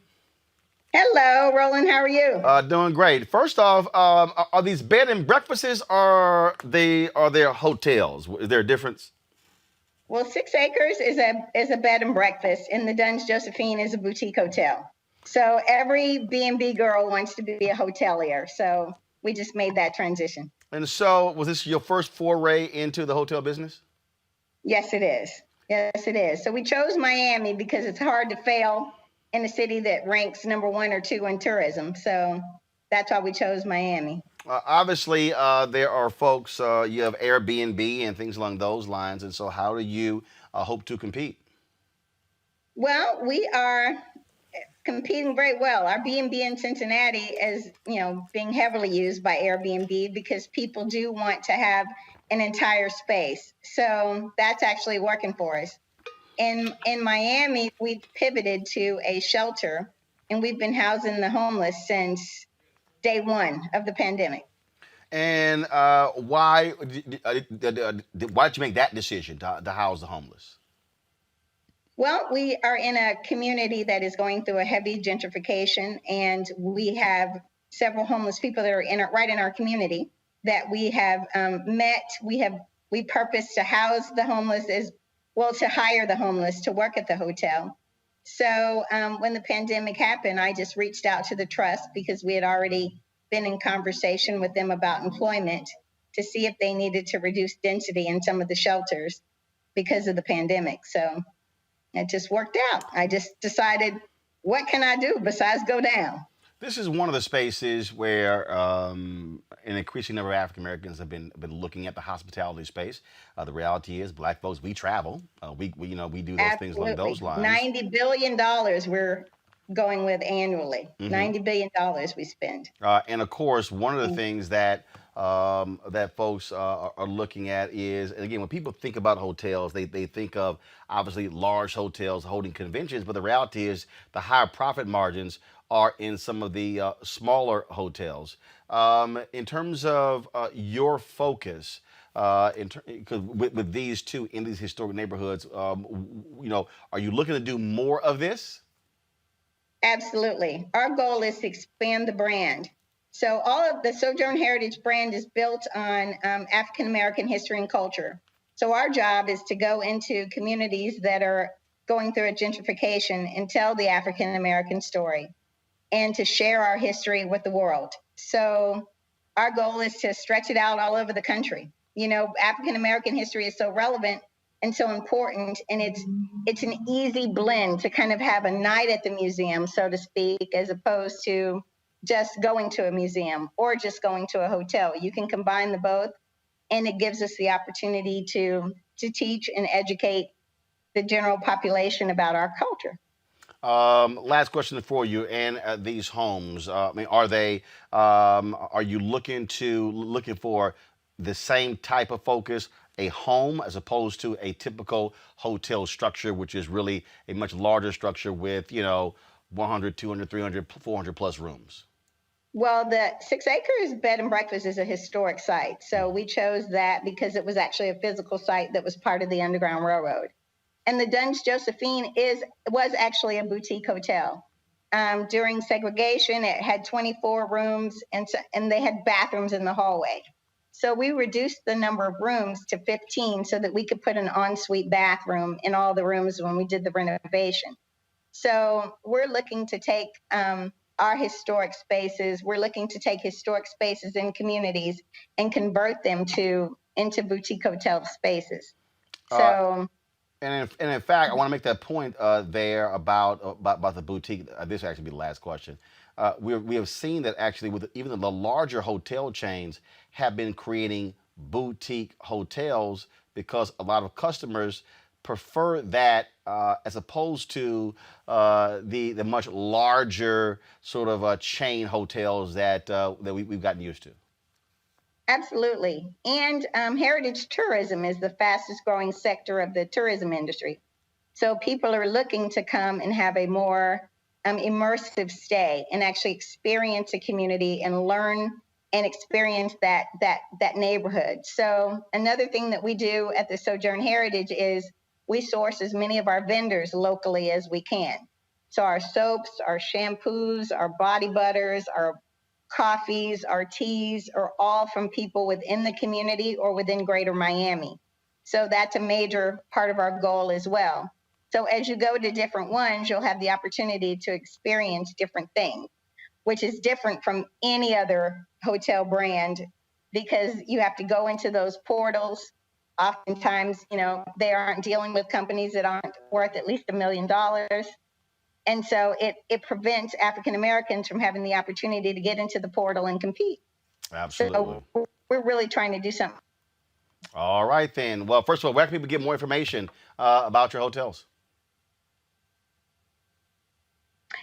Hello, Roland. How are you? Doing great. First off, are these bed and breakfasts or are they hotels? Is there a difference? Well, 6 Acres is a bed and breakfast, and the Dunn's Josephine is a boutique hotel. So every B&B girl wants to be a hotelier. So we just made that transition. And so, was this your first foray into the hotel business? Yes, it is. Yes, it is. So we chose Miami because it's hard to fail in a city that ranks number 1 or 2 in tourism. So that's why we chose Miami. Obviously, there are folks, you have Airbnb and things along those lines. And so how do you hope to compete? Well, we are competing very well. Our B&B in Cincinnati is, being heavily used by Airbnb because people do want to have an entire space. So that's actually working for us. In Miami, we've pivoted to a shelter, and we've been housing the homeless since day 1 of the pandemic. And why did you make that decision to house the homeless? Well, we are in a community that is going through a heavy gentrification, and we have several homeless people that are right in our community that we have met. We purpose to house the homeless as well, to hire the homeless to work at the hotel. So when the pandemic happened, I just reached out to the trust because we had already been in conversation with them about employment to see if they needed to reduce density in some of the shelters because of the pandemic. So it just worked out. I just decided, what can I do besides go down? This is one of the spaces where an increasing number of African Americans have been looking at the hospitality space. The reality is, black folks, we travel. We do those Absolutely. things along those lines. $90 billion we're going with annually. Mm-hmm. $90 billion we spend. And of course, one of the things that that folks are looking at is, and again, when people think about hotels, they think of obviously large hotels holding conventions, but the reality is the higher profit margins are in some of the smaller hotels. In terms of your focus, because with these two in these historic neighborhoods, are you looking to do more of this? Absolutely. Our goal is to expand the brand. So all of the Sojourn Heritage brand is built on African American history and culture. So our job is to go into communities that are going through a gentrification and tell the African American story and to share our history with the world. So our goal is to stretch it out all over the country. African American history is so relevant and so important, and it's an easy blend to kind of have a night at the museum, so to speak, as opposed to just going to a museum or just going to a hotel. You can combine the both, and it gives us the opportunity to teach and educate the general population about our culture. Last question for you. And these homes, are you looking for the same type of focus, a home, as opposed to a typical hotel structure, which is really a much larger structure with 100, 200, 300, 400 plus rooms? Well, the 6 Acres Bed and Breakfast is a historic site. So we chose that because it was actually a physical site that was part of the Underground Railroad. And the Dunn's Josephine was actually a boutique hotel. During segregation, it had 24 rooms, and they had bathrooms in the hallway. So we reduced the number of rooms to 15 so that we could put an ensuite bathroom in all the rooms when we did the renovation. So we're looking to take our historic spaces, we're looking to take historic spaces in communities and convert them into boutique hotel spaces. Uh, So and in fact, I want to make that point there about the boutique. This will actually be the last question. We have seen that actually, with even the larger hotel chains have been creating boutique hotels because a lot of customers prefer that as opposed to the much larger sort of chain hotels that we've gotten used to. absolutely. And heritage tourism is the fastest growing sector of the tourism industry. So people are looking to come and have a more immersive stay and actually experience a community and learn and experience that neighborhood. So another thing that we do at the Sojourn Heritage is we source as many of our vendors locally as we can. So our soaps, our shampoos, our body butters, our coffees, our teas are all from people within the community or within Greater Miami. So that's a major part of our goal as well. So as you go to different ones, you'll have the opportunity to experience different things, which is different from any other hotel brand because you have to go into those portals. Oftentimes, they aren't dealing with companies that aren't worth at least $1 million. And so it prevents African Americans from having the opportunity to get into the portal and compete. Absolutely. So we're really trying to do something. All right, then. Well, first of all, where can people get more information about your hotels?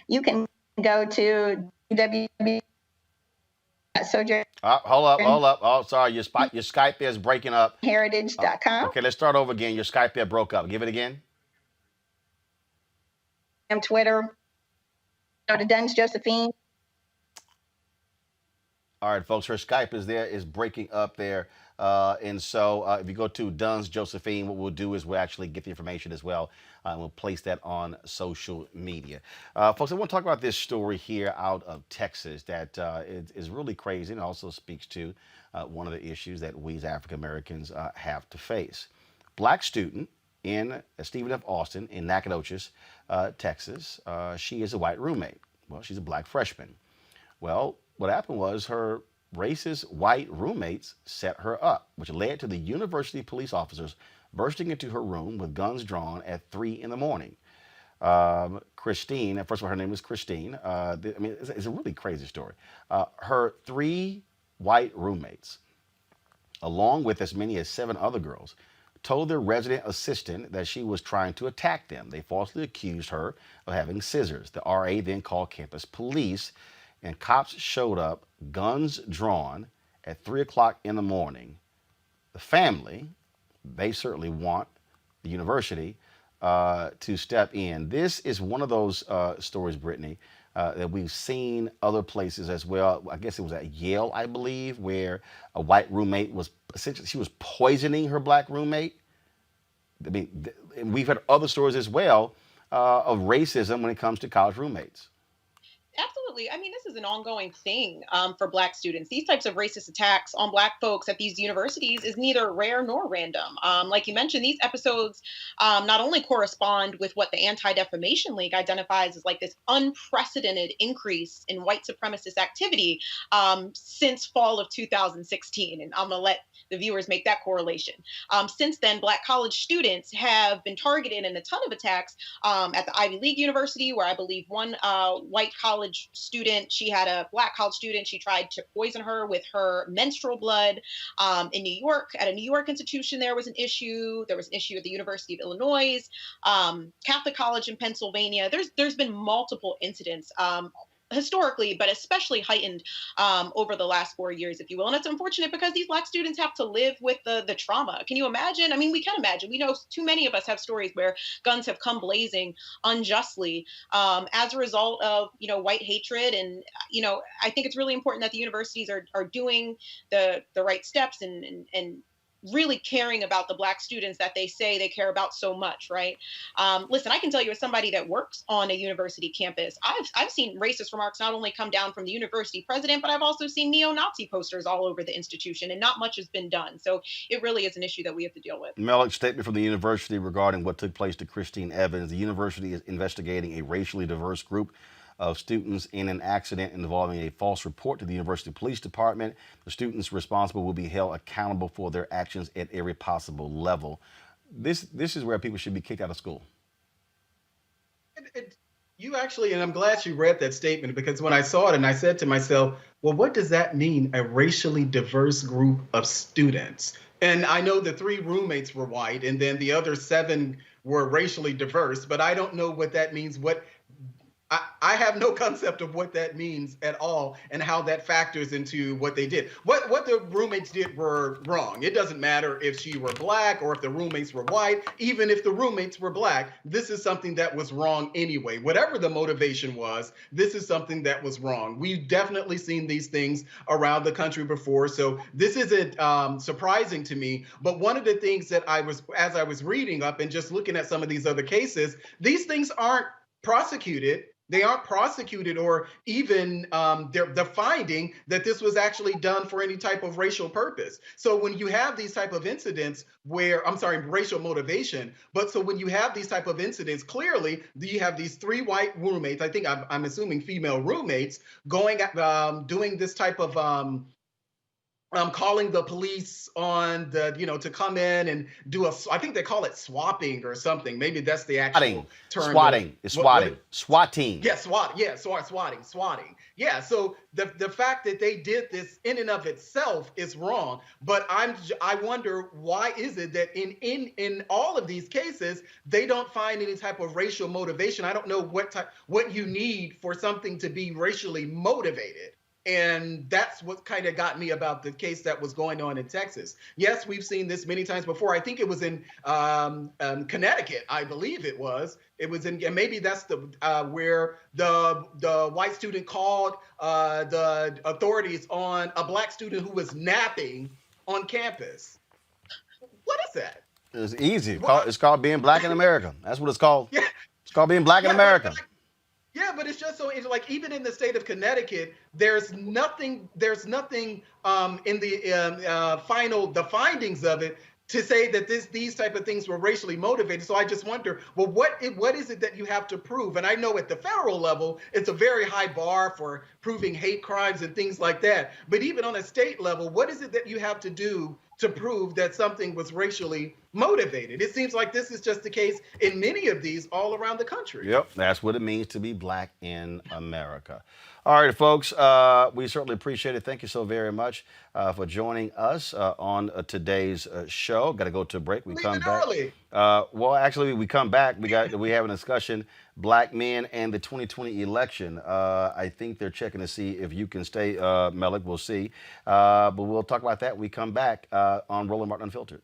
You can go to www.sojournheritage.com. Hold up. Oh, sorry. Your Skype is breaking up. Okay, let's start over again. Your Skype there broke up. Give it again. Twitter. Go to Duns Josephine. All right, folks. Her Skype is breaking up there. And so if you go to Duns Josephine, what we'll do is we'll actually get the information as well. And we'll place that on social media. Folks, I want to talk about this story here out of Texas that is really crazy and also speaks to one of the issues that we as African Americans have to face. Black student in Stephen F. Austin in Nacogdoches, Texas. She is a white roommate. Well, she's a black freshman. Well, what happened was her racist white roommates set her up, which led to the university police officers bursting into her room with guns drawn at 3 in the morning. Christine, first of all, her name is Christine. It's a really crazy story. Her 3 white roommates, along with as many as 7 other girls, told their resident assistant that she was trying to attack them. They falsely accused her of having scissors. The RA then called campus police, and cops showed up, guns drawn, at 3 o'clock in the morning. The family, they certainly want the university to step in. This is one of those stories, Brittany, that we've seen other places as well. I guess it was at Yale, I believe, where a white roommate was essentially, she was poisoning her black roommate. I mean, and we've had other stories as well of racism when it comes to college roommates. Absolutely. I mean, this is an ongoing thing for Black students. These types of racist attacks on Black folks at these universities is neither rare nor random. Like you mentioned, these episodes not only correspond with what the Anti-Defamation League identifies as like this unprecedented increase in white supremacist activity since fall of 2016. And I'm going to let the viewers make that correlation. Since then, Black college students have been targeted in a ton of attacks at the Ivy League University, where I believe one white college student, she had a Black college student, she tried to poison her with her menstrual blood. In New York, at a New York institution, there was an issue. There was an issue at the University of Illinois, Catholic College in Pennsylvania. There's been multiple incidents. Historically, but especially heightened over the last 4 years, if you will. And it's unfortunate because these Black students have to live with the trauma. Can you imagine? I mean, we can imagine. We know too many of us have stories where guns have come blazing unjustly as a result of, white hatred. And, I think it's really important that the universities are doing the right steps and really caring about the Black students that they say they care about so much, right? Listen, I can tell you as somebody that works on a university campus, I've seen racist remarks not only come down from the university president, but I've also seen neo-Nazi posters all over the institution, and not much has been done. So it really is an issue that we have to deal with. Malik, statement from the university regarding what took place to Christine Evans. The university is investigating a racially diverse group of students in an accident involving a false report to the university police department. The students responsible will be held accountable for their actions at every possible level. This is where people should be kicked out of school. You actually, and I'm glad you read that statement, because when I saw it and I said to myself, well, what does that mean, a racially diverse group of students? And I know the 3 roommates were white and then the other 7 were racially diverse, but I don't know what that means. I have no concept of what that means at all and how that factors into what they did. What the roommates did were wrong. It doesn't matter if she were Black or if the roommates were white. Even if the roommates were Black, this is something that was wrong anyway. Whatever the motivation was, this is something that was wrong. We've definitely seen these things around the country before, so this isn't surprising to me. But one of the things that as I was reading up and just looking at some of these other cases, these things aren't prosecuted. They aren't prosecuted, or even the finding that this was actually done for any type of racial purpose. So when you have these type of incidents racial motivation, but so when you have these type of incidents, clearly you have these 3 white roommates, I think I'm assuming female roommates, going doing this type of calling the police on to come in and do I think they call it swapping or something. Maybe that's the actual term. Swatting. It's swatting. Swatting. Yeah, swatting. Yeah, so the fact that they did this in and of itself is wrong. But I wonder, why is it that in all of these cases they don't find any type of racial motivation? I don't know what you need for something to be racially motivated. And that's what kind of got me about the case that was going on in Texas. Yes, we've seen this many times before. I think it was in Connecticut, I believe it was. It was in, and maybe that's where the white student called the authorities on a Black student who was napping on campus. What is that? It's easy. It's called being Black in America. That's what it's called. Yeah. It's called being Black in America. Yeah, but it's just so, it's like, even in the state of Connecticut, there's nothing in the findings of it to say that these type of things were racially motivated. So I just wonder, well, what is it that you have to prove? And I know at the federal level, it's a very high bar for proving hate crimes and things like that. But even on a state level, what is it that you have to do to prove that something was racially motivated? It seems like this is just the case in many of these all around the country. Yep, that's what it means to be Black in America. All right, folks, we certainly appreciate it. Thank you so very much for joining us on today's show. Got to go to a break. We come back. Early. Well, actually, we come back. We have a discussion, Black men and the 2020 election. I think they're checking to see if you can stay, Malik. We'll see. But we'll talk about that when we come back on Roland Martin Unfiltered.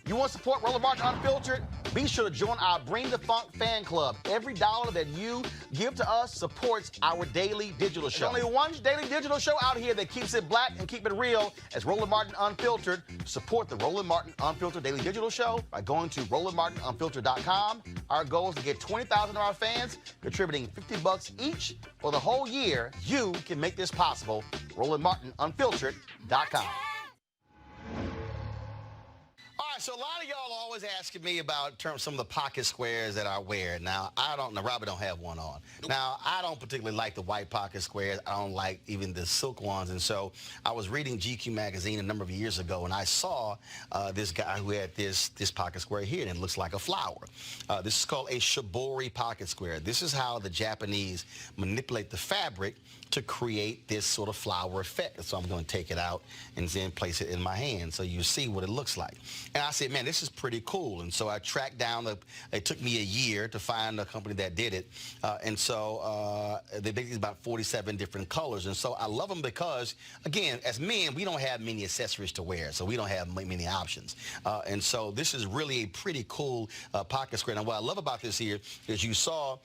You want to support Roland Martin Unfiltered? Be sure to join our Bring the Funk fan club. Every dollar that you give to us supports our daily digital show. There's only one daily digital show out here that keeps it black and keep it real as Roland Martin Unfiltered. Support the Roland Martin Unfiltered daily digital show by going to RolandMartinUnfiltered.com. Our goal is to get 20,000 of our fans contributing $50 each for the whole year. You can make this possible. RolandMartinUnfiltered.com. All right, so a lot of y'all are always asking me about some of the pocket squares that I wear. Now, Robert don't have one on. Now, I don't particularly like the white pocket squares. I don't like even the silk ones. And so I was reading GQ magazine a number of years ago, and I saw this guy who had this pocket square here, and it looks like a flower. This is called a shibori pocket square. This is how the Japanese manipulate the fabric to create this sort of flower effect. So I'm going to take it out and then place it in my hand so you see what it looks like. And I said, man, this is pretty cool. And so I tracked down, it took me a year to find a company that did it. And so they make these about 47 different colors. And so I love them because, again, as men, we don't have many accessories to wear, so we don't have many options. And so this is really a pretty cool pocket square. Now, what I love about this here is you saw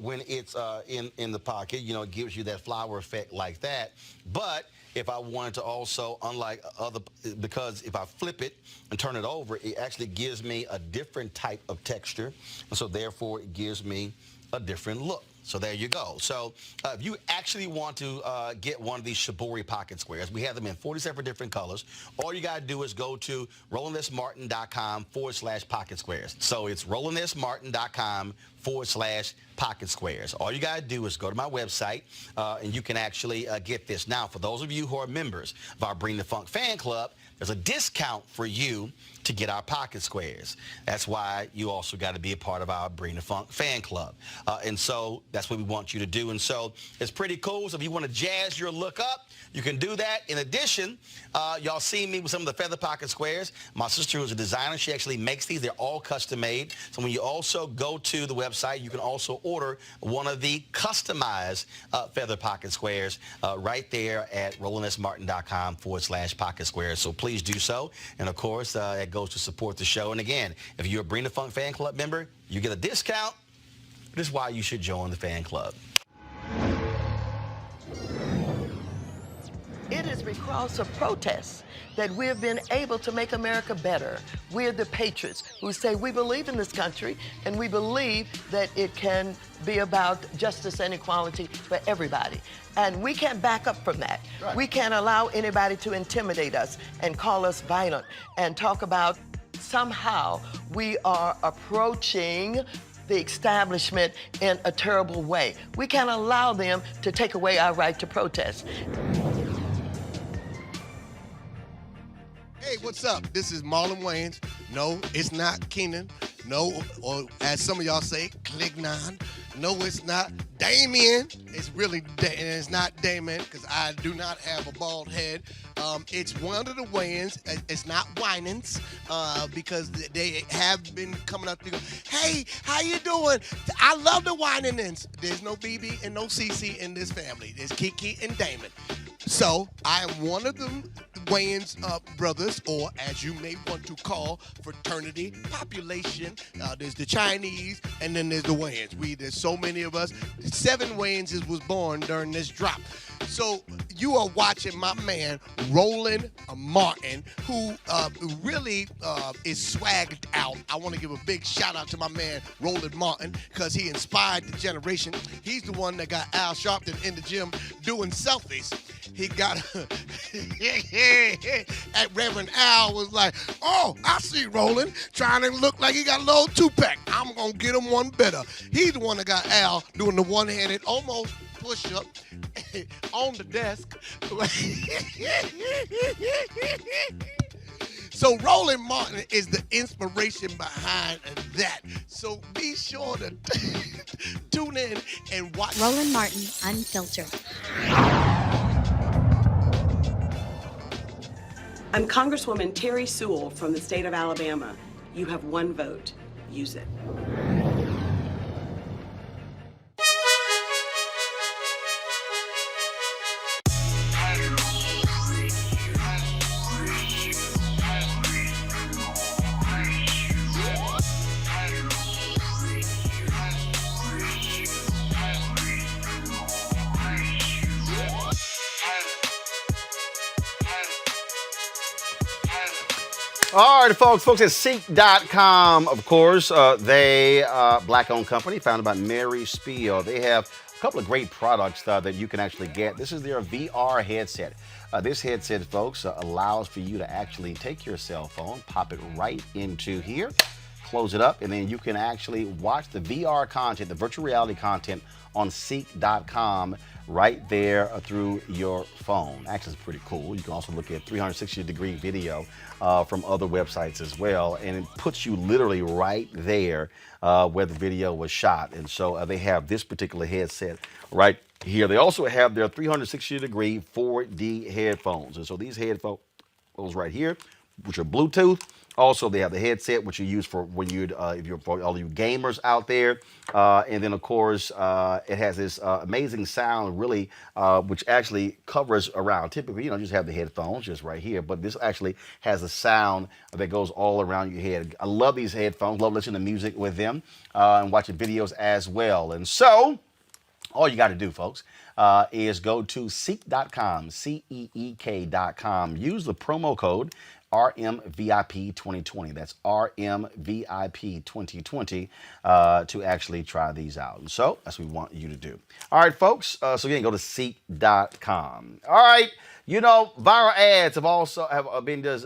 when it's in the pocket, it gives you that flower effect like that. But if I wanted to also, unlike other, because if I flip it and turn it over, it actually gives me a different type of texture. And so therefore it gives me a different look. So there you go. So if you actually want to get one of these Shibori pocket squares, we have them in 47 different colors. All you got to do is go to RolandSMartin.com/pocket squares. So it's RolandSMartin.com/pocket squares. All you got to do is go to my website and you can actually get this. Now, for those of you who are members of our Bring the Funk fan club, there's a discount for you to get our pocket squares. That's why you also got to be a part of our Bring the Funk fan club. And so that's what we want you to do. And so it's pretty cool. So if you want to jazz your look up, you can do that. In addition, y'all see me with some of the feather pocket squares. My sister, who's a designer, she actually makes these. They're all custom made. So when you also go to the website, you can also order one of the customized feather pocket squares right there at RolandSMartin.com/pocket squares. So please do so. And of course, it goes to support the show. And again, if you're a Bring the Funk fan club member, you get a discount. This is why you should join the fan club. It is because of protests that we have been able to make America better. We're the patriots who say we believe in this country and we believe that it can be about justice and equality for everybody. And we can't back up from that. Right. We can't allow anybody to intimidate us and call us violent and talk about somehow we are approaching the establishment in a terrible way. We can't allow them to take away our right to protest. Hey, what's up? This is Marlon Wayans. No, it's not Keenan. No, or as some of y'all say, Clignon. No, it's not Damien. It's really, it's not Damien because I do not have a bald head. It's one of the Wayans. It's not Winans because they have been coming up to go, hey, how you doing? I love the Winans. There's no BB and no CC in this family. There's Kiki and Damon. So I am one of them Wayans brothers, or as you may want to call fraternity population. There's the Chinese, and then there's the Wayans. There's so many of us. 7 Wayanses was born during this drop. So you are watching my man Roland Martin, who really is swagged out. I want to give a big shout out to my man Roland Martin because he inspired the generation. He's the one that got Al Sharpton in the gym doing selfies. He got at Reverend Al was like, oh, I see Roland trying to look like he got a little 2-pack. I'm gonna get him one better. He's the one that got Al doing the one-handed almost push-up on the desk. So Roland Martin is the inspiration behind that. So be sure to tune in and watch. Roland Martin, Unfiltered. I'm Congresswoman Terry Sewell from the state of Alabama. You have one vote. Use it. All right, folks at Seek.com, of course, they black-owned company founded by Mary Spiel. They have a couple of great products that you can actually get. This is their VR headset. This headset, folks, allows for you to actually take your cell phone, pop it right into here, close it up, and then you can actually watch the VR content, the virtual reality content on Seek.com right there through your phone. Actually, it's pretty cool. You can also look at 360-degree video from other websites as well, and it puts you literally right there where the video was shot. And so they have this particular headset right here. They also have their 360-degree 4D headphones. And so these headphones right here, which are Bluetooth. Also, they have the headset, which you use for when you, if you're for all you gamers out there. And then, of course, it has this amazing sound, really, which actually covers around. Typically, you just have the headphones just right here, but this actually has a sound that goes all around your head. I love these headphones. Love listening to music with them and watching videos as well. And so, all you got to do, folks, is go to seek.com, CEEK.com. Use the promo code RMVIP2020. That's RMVIP2020 to actually try these out. And so that's what we want you to do. All right, folks. So again, go to seek.com. All right. You know, viral ads have been just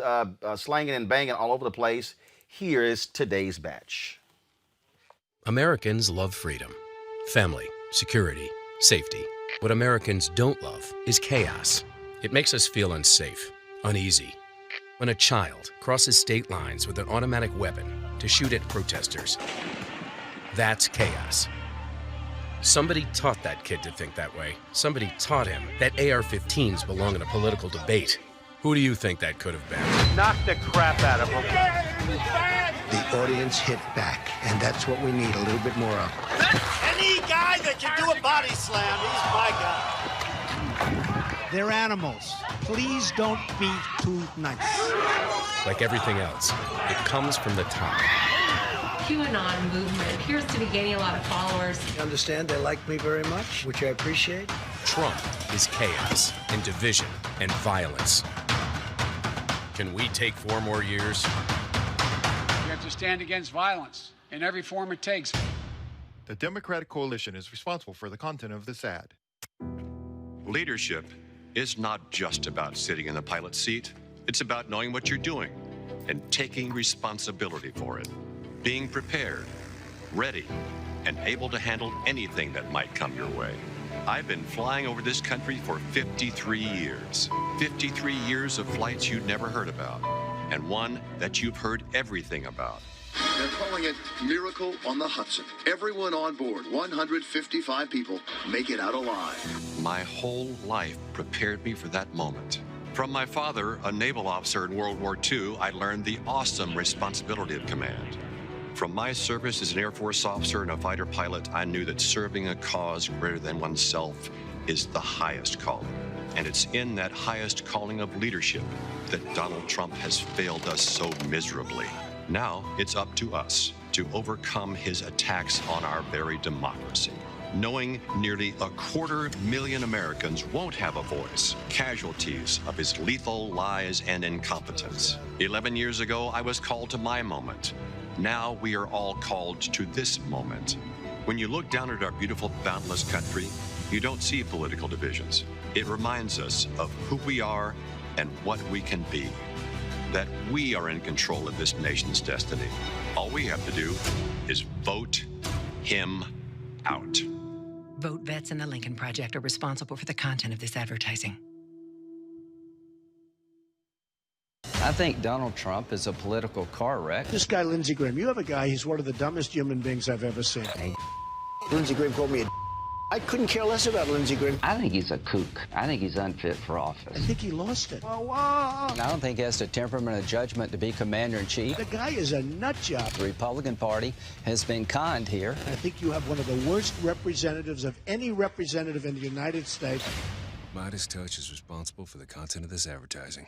slanging and banging all over the place. Here is today's batch. Americans love freedom, family, security, safety. What Americans don't love is chaos. It makes us feel unsafe, uneasy. When a child crosses state lines with an automatic weapon to shoot at protesters, that's chaos. Somebody taught that kid to think that way. Somebody taught him that AR-15s belong in a political debate. Who do you think that could have been? Knock the crap out of him. The audience hit back, and that's what we need, a little bit more of. Any guy that can do a body slam, he's my guy. They're animals. Please don't be too nice. Like everything else, it comes from the top. QAnon movement appears to be gaining a lot of followers. I understand they like me very much, which I appreciate. Trump is chaos and division and violence. Can we take 4 more years? We have to stand against violence in every form it takes. The Democratic coalition is responsible for the content of this ad. Leadership is not just about sitting in the pilot seat. It's about knowing what you're doing and taking responsibility for it. Being prepared, ready, and able to handle anything that might come your way. I've been flying over this country for 53 years. 53 years of flights you'd never heard about, and one that you've heard everything about. They're calling it Miracle on the Hudson. Everyone on board, 155 people, make it out alive. My whole life prepared me for that moment. From my father, a naval officer in World War II, I learned the awesome responsibility of command. From my service as an Air Force officer and a fighter pilot, I knew that serving a cause greater than oneself is the highest calling. And it's in that highest calling of leadership that Donald Trump has failed us so miserably. Now it's up to us to overcome his attacks on our very democracy. Knowing nearly 250,000 Americans won't have a voice, casualties of his lethal lies and incompetence. 11 years ago, I was called to my moment. Now we are all called to this moment. When you look down at our beautiful, boundless country, you don't see political divisions. It reminds us of who we are and what we can be. That we are in control of this nation's destiny. All we have to do is vote him out. Vote Vets and the Lincoln Project are responsible for the content of this advertising. I think Donald Trump is a political car wreck. This guy, Lindsey Graham, you have a guy, he's one of the dumbest human beings I've ever seen. Lindsey Graham called me a I couldn't care less about Lindsey Graham. I think he's a kook. I think he's unfit for office. I think he lost it. I don't think he has the temperament or judgment to be commander-in-chief. The guy is a nut job. The Republican Party has been conned here. I think you have one of the worst representatives of any representative in the United States. Midas Touch is responsible for the content of this advertising.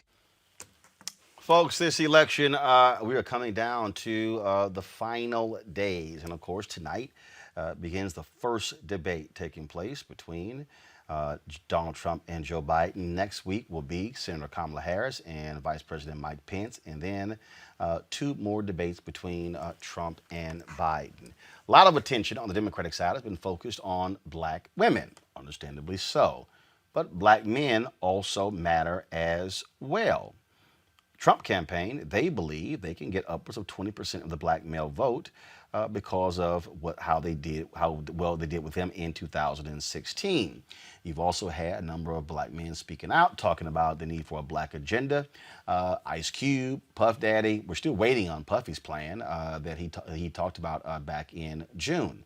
Folks, this election, we are coming down to the final days. And of course, tonight begins the first debate taking place between Donald Trump and Joe Biden. Next week will be Senator Kamala Harris and Vice President Mike Pence. And then 2 more debates between Trump and Biden. A lot of attention on the Democratic side has been focused on black women, understandably so. But black men also matter as well. Trump campaign, they believe they can get upwards of 20% of the black male vote because of how well they did with them in 2016. You've also had a number of black men speaking out, talking about the need for a black agenda. Ice Cube, Puff Daddy, we're still waiting on Puffy's plan that he talked about back in June.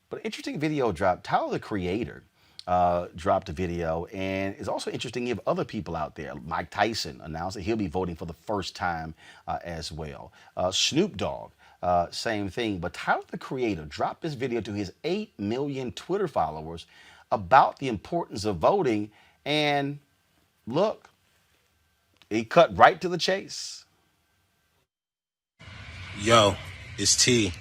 But an interesting video dropped. Tyler, the Creator, dropped a video, and it's also interesting you have other people out there. Mike Tyson announced that he'll be voting for the first time as well. Snoop Dogg, same thing. But Tyler, the Creator, dropped this video to his 8 million Twitter followers about the importance of voting, and look, he cut right to the chase. Yo, it's T.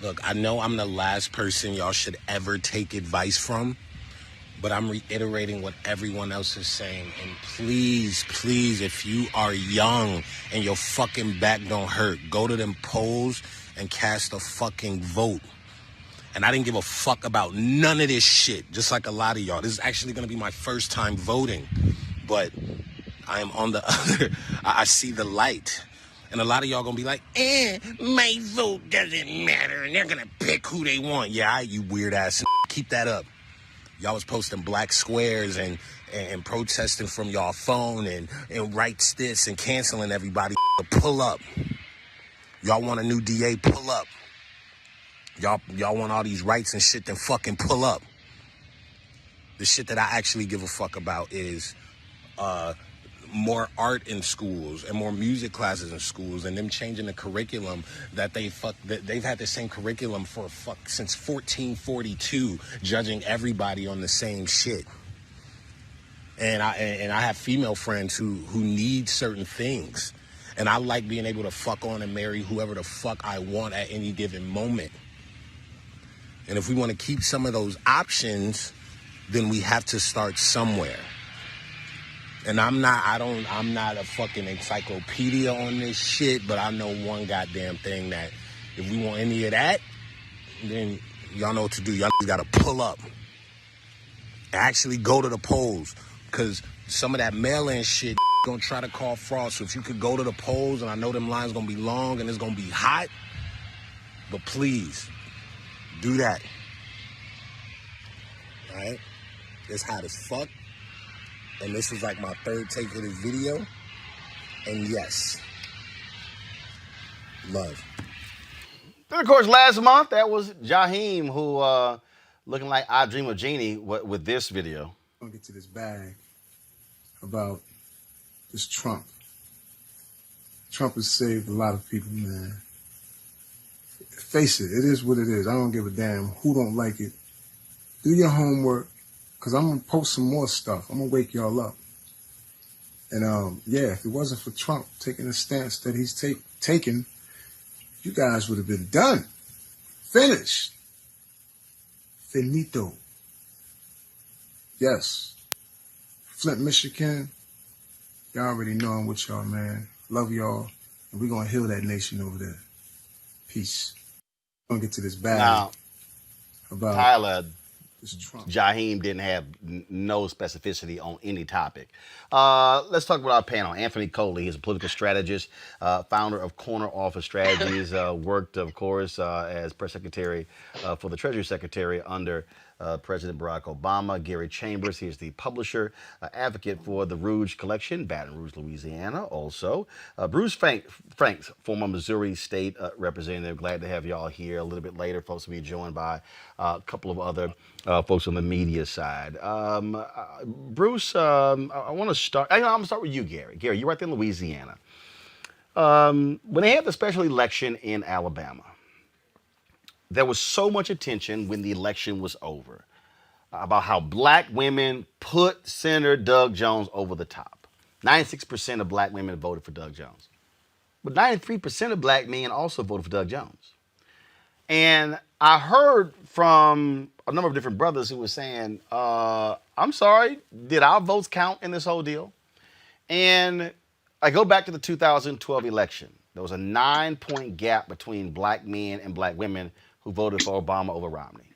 Look, I know I'm the last person y'all should ever take advice from, but I'm reiterating what everyone else is saying. And please, please, if you are young and your fucking back don't hurt, go to them polls and cast a fucking vote. And I didn't give a fuck about none of this shit, just like a lot of y'all. This is actually going to be my first time voting. But I am on the other, I see the light. And a lot of y'all going to be like, my vote doesn't matter. And they're going to pick who they want. Yeah, you weird ass. Keep that up. Y'all was posting black squares and protesting from y'all phone and writes this and canceling everybody. Pull up. Y'all want a new DA? Pull up. Y'all want all these rights and shit, then fucking pull up. The shit that I actually give a fuck about is more art in schools and more music classes in schools and them changing the curriculum that they've had the same curriculum since 1442, judging everybody on the same shit. And I have female friends who need certain things. And I like being able to fuck on and marry whoever the fuck I want at any given moment. And if we want to keep some of those options, then we have to start somewhere. And I'm not a fucking encyclopedia on this shit, but I know one goddamn thing that if we want any of that, then y'all know what to do. Y'all gotta pull up. Actually go to the polls. Cause some of that mail-in shit gonna try to call fraud. So if you could go to the polls, and I know them lines gonna be long and it's gonna be hot, but please, do that. All right? It's hot as fuck. And this is like my third take of this video. And yes, love. Then, of course, last month, that was Jaheim who, looking like I Dream of Jeannie with this video. I'm gonna get to this bag about this Trump. Trump has saved a lot of people, man. Face it, it is what it is. I don't give a damn who don't like it. Do your homework, because I'm going to post some more stuff. I'm going to wake y'all up. And, yeah, if it wasn't for Trump taking the stance that he's taken, you guys would have been done. Finished. Finito. Yes. Flint, Michigan. Y'all already know I'm with y'all, man. Love y'all. And we're going to heal that nation over there. Peace. I'm going to get to this bag. Now, about Tyler, this Trump. Jaheim didn't have no specificity on any topic. Let's talk about our panel. Anthony Coley is a political strategist, founder of Corner Office Strategies, worked, of course, as press secretary for the Treasury Secretary under President Barack Obama. Gary Chambers, he is the publisher, advocate for the Rouge Collection, Baton Rouge, Louisiana. Also, Bruce Franks, former Missouri State Representative. Glad to have y'all here. A little bit later, folks will be joined by a couple of other folks on the media side. Bruce, I want to start. I'm going to start with you, Gary. Gary, you're right there in Louisiana. When they had the special election in Alabama, there was so much attention when the election was over about how black women put Senator Doug Jones over the top. 96% of black women voted for Doug Jones. But 93% of black men also voted for Doug Jones. And I heard from a number of different brothers who were saying, I'm sorry, did our votes count in this whole deal? And I go back to the 2012 election. There was a 9-point gap between black men and black women who voted for Obama over Romney.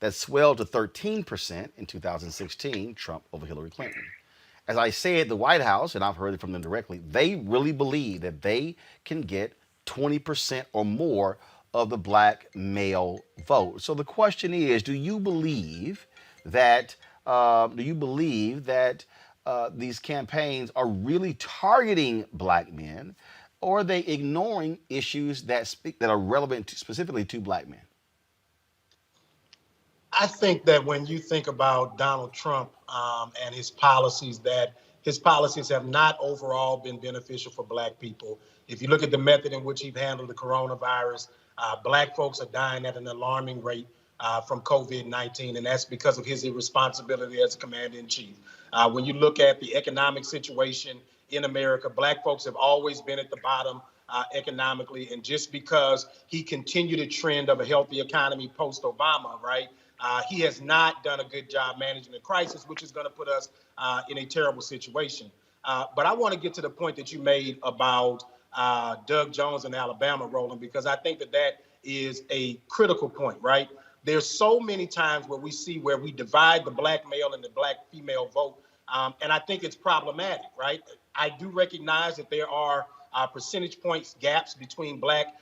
That swelled to 13% in 2016, Trump over Hillary Clinton. As I said, the White House, and I've heard it from them directly, they really believe that they can get 20% or more of the black male vote. So the question is, do you believe that these campaigns are really targeting black men, or are they ignoring issues that are relevant specifically to black men? I think that when you think about Donald Trump and his policies, that his policies have not overall been beneficial for black people. If you look at the method in which he's handled the coronavirus, black folks are dying at an alarming rate from COVID-19, and that's because of his irresponsibility as a commander-in-chief. When you look at the economic situation in America, black folks have always been at the bottom economically, and just because he continued a trend of a healthy economy post-Obama, right, He has not done a good job managing the crisis, which is going to put us in a terrible situation. But I want to get to the point that you made about Doug Jones in Alabama, Roland, because I think that that is a critical point, right? There's so many times where we see where we divide the black male and the black female vote, and I think it's problematic, right? I do recognize that there are percentage points gaps between black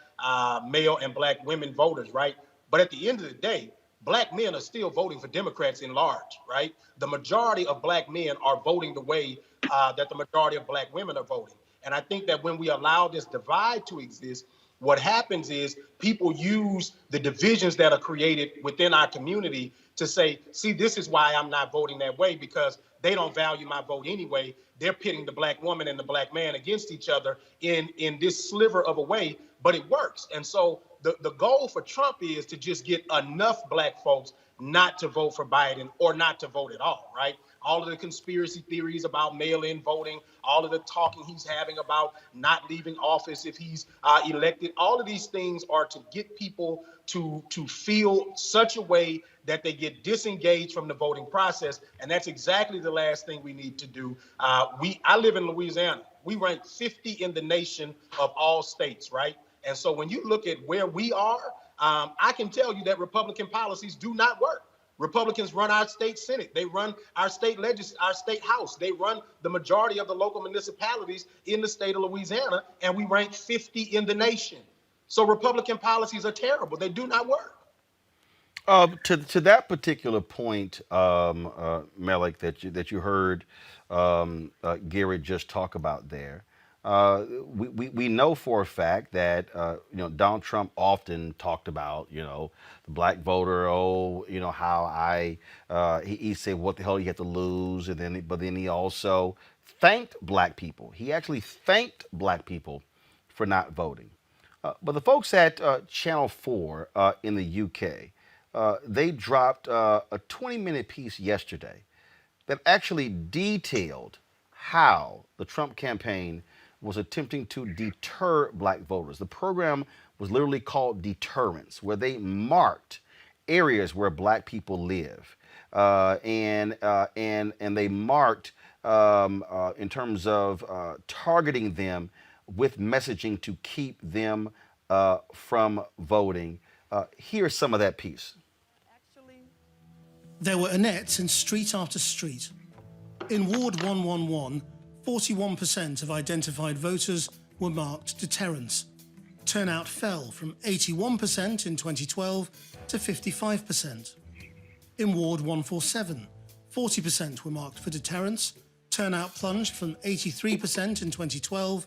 male and black women voters, right? But at the end of the day, black men are still voting for Democrats in large, right? The majority of black men are voting the way that the majority of black women are voting. And I think that when we allow this divide to exist, what happens is people use the divisions that are created within our community to say, see, this is why I'm not voting that way, because they don't value my vote anyway. They're pitting the black woman and the black man against each other in this sliver of a way, but it works. And so the goal for Trump is to just get enough black folks not to vote for Biden or not to vote at all, right? All of the conspiracy theories about mail-in voting, all of the talking he's having about not leaving office if he's elected, all of these things are to get people to feel such a way that they get disengaged from the voting process. And that's exactly the last thing we need to do. I live in Louisiana. We rank 50 in the nation of all states, right? And so when you look at where we are, I can tell you that Republican policies do not work. Republicans run our state Senate. They run our state House. They run the majority of the local municipalities in the state of Louisiana, and we rank 50 in the nation. So Republican policies are terrible. They do not work. To that particular point, Malik, that you heard Garrett just talk about there, we know for a fact that Donald Trump often talked about the black voter. Oh, how he said what the hell you have to lose, but then he also thanked black people. He actually thanked black people for not voting. But the folks at Channel 4 in the UK, they dropped a 20-minute piece yesterday that actually detailed how the Trump campaign was attempting to deter black voters. The program was literally called Deterrence, where they marked areas where black people live, and they marked in terms of targeting them with messaging to keep them from voting. Here's some of that piece. There were Annettes in street after street. In Ward 111, 41% of identified voters were marked deterrence. Turnout fell from 81% in 2012 to 55%. In Ward 147, 40% were marked for deterrence. Turnout plunged from 83% in 2012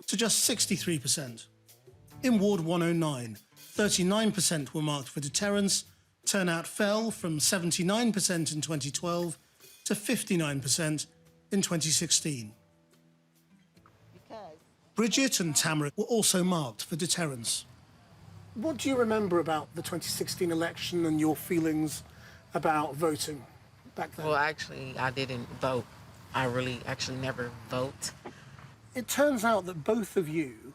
to just 63%. In Ward 109, 39% were marked for deterrence. Turnout fell from 79% in 2012 to 59% in 2016. Bridget and Tamara were also marked for deterrence. What do you remember about the 2016 election and your feelings about voting back then? Well, actually, I didn't vote. I really actually never vote. It turns out that both of you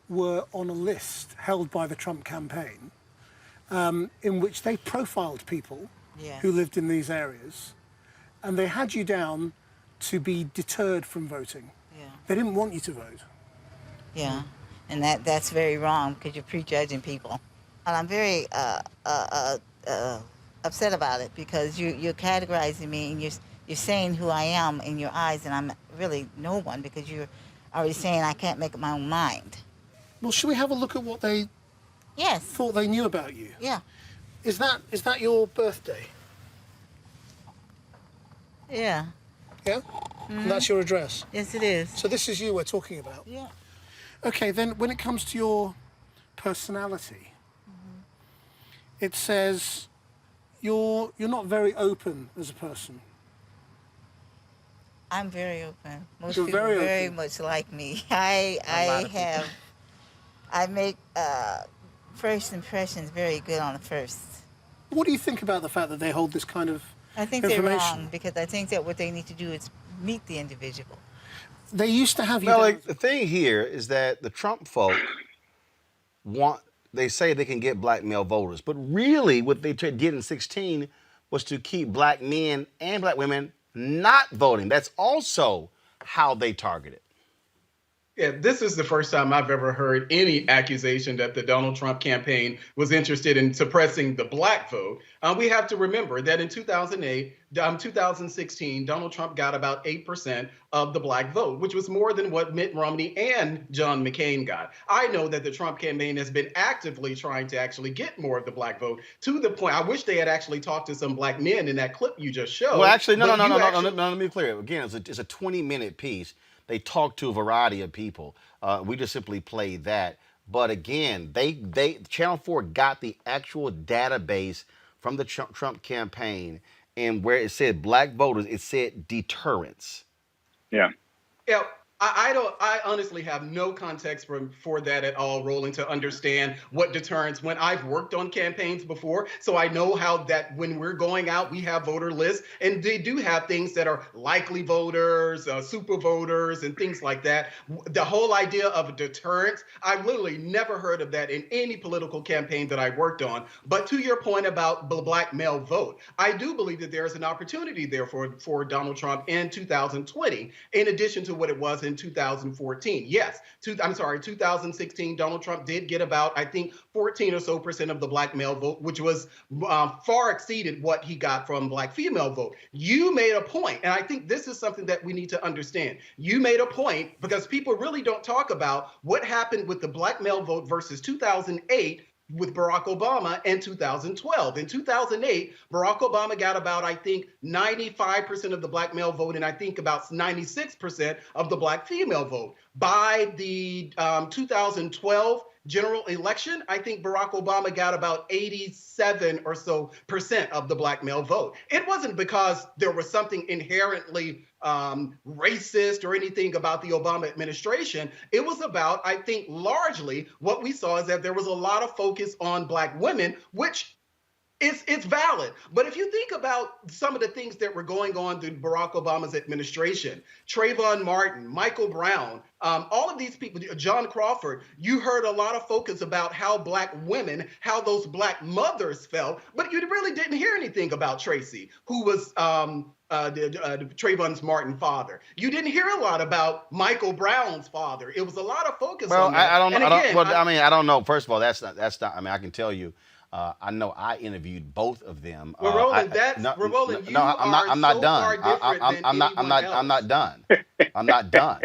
were on a list held by the Trump campaign in which they profiled people who lived in these areas, and they had you down to be deterred from voting. They didn't want you to vote. Yeah, and that's very wrong because you're prejudging people. And I'm very upset about it because you're categorizing me and you're saying who I am in your eyes, and I'm really no one because you're already saying I can't make up my own mind. Well, should we have a look at what they thought they knew about you? Yeah. Is that your birthday? Yeah. Yeah? Mm-hmm. And that's your address? Yes, it is. So this is you we're talking about? Yeah. Okay, then when it comes to your personality, it says you're not very open as a person. I'm very open. Most You're people very very open. much like me. I make first impressions very good on the first. What do you think about the fact that they hold this kind of I think they're information? wrong because I think that what they need to do is meet the individual. They used to have you. Well, the thing here is that the Trump folk they say they can get black male voters, but really what they did in 2016 was to keep black men and black women not voting. That's also how they targeted. Yeah, this is the first time I've ever heard any accusation that the Donald Trump campaign was interested in suppressing the black vote. We have to remember that in 2016, Donald Trump got about 8% of the black vote, which was more than what Mitt Romney and John McCain got. I know that the Trump campaign has been actively trying to actually get more of the black vote, to the point, I wish they had actually talked to some black men in that clip you just showed. Well, actually, no, let me be clear. Again, it's a 20-minute piece. They talked to a variety of people. We just simply played that. But again, they Channel 4 got the actual database from the Trump campaign, and where it said black voters, it said deterrence. Yeah. Yeah. I honestly have no context for that at all, Roland, to understand what deterrence, when I've worked on campaigns before. So I know how that when we're going out, we have voter lists, and they do have things that are likely voters, super voters, and things like that. The whole idea of deterrence, I've literally never heard of that in any political campaign that I worked on. But to your point about the black male vote, I do believe that there is an opportunity there for Donald Trump in 2020, in addition to what it was in 2014. Yes, 2016, Donald Trump did get about, I think, 14 or so % of the black male vote, which was far exceeded what he got from black female vote. You made a point, and I think this is something that we need to understand. You made a point because people really don't talk about what happened with the black male vote versus 2008 with Barack Obama and 2012. In 2008, Barack Obama got about, I think, 95% of the black male vote, and I think about 96% of the black female vote. By the 2012 general election, I think Barack Obama got about 87 or so % of the black male vote. It wasn't because there was something inherently racist or anything about the Obama administration. It was about, I think, largely what we saw is that there was a lot of focus on black women, which it's valid. But if you think about some of the things that were going on through Barack Obama's administration, Trayvon Martin, Michael Brown, all of these people, John Crawford, you heard a lot of focus about how black women, how those black mothers felt, but you really didn't hear anything about Tracy, who was Trayvon Martin's father. You didn't hear a lot about Michael Brown's father. It was a lot of focus on that. I don't know. I don't know. First of all, that's not. I mean, I can tell you. I know I interviewed both of them. Well, Roland, I'm not done. I'm not done.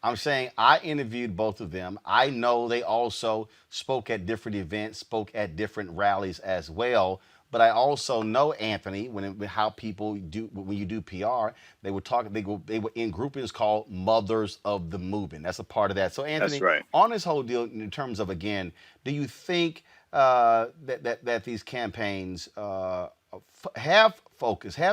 I'm saying I interviewed both of them. I know they also spoke at different events, spoke at different rallies as well. But I also know, Anthony, how people do when you do PR, they would talk. They were in groupings called Mothers of the Movement. That's a part of that. So, Anthony, that's right. On this whole deal, in terms of, again, do you think that these campaigns have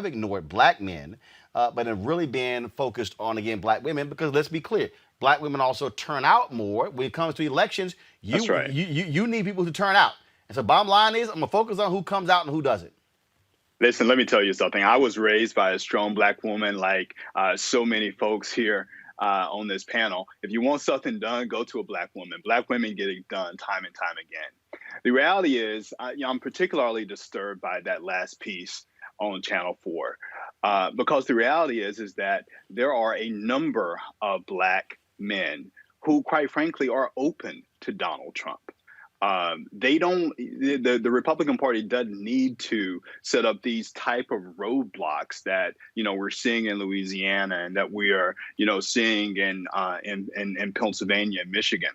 ignored black men, but have really been focused on, again, black women? Because let's be clear, black women also turn out more when it comes to elections. That's right. You need people to turn out. And so bottom line is, I'm going to focus on who comes out and who doesn't. Listen, let me tell you something. I was raised by a strong black woman, like so many folks here on this panel. If you want something done, go to a black woman. Black women get it done time and time again. The reality is, I'm particularly disturbed by that last piece on Channel 4, because the reality is that there are a number of black men who, quite frankly, are open to Donald Trump. The Republican Party doesn't need to set up these type of roadblocks that, we're seeing in Louisiana and that we are, seeing in Pennsylvania and Michigan.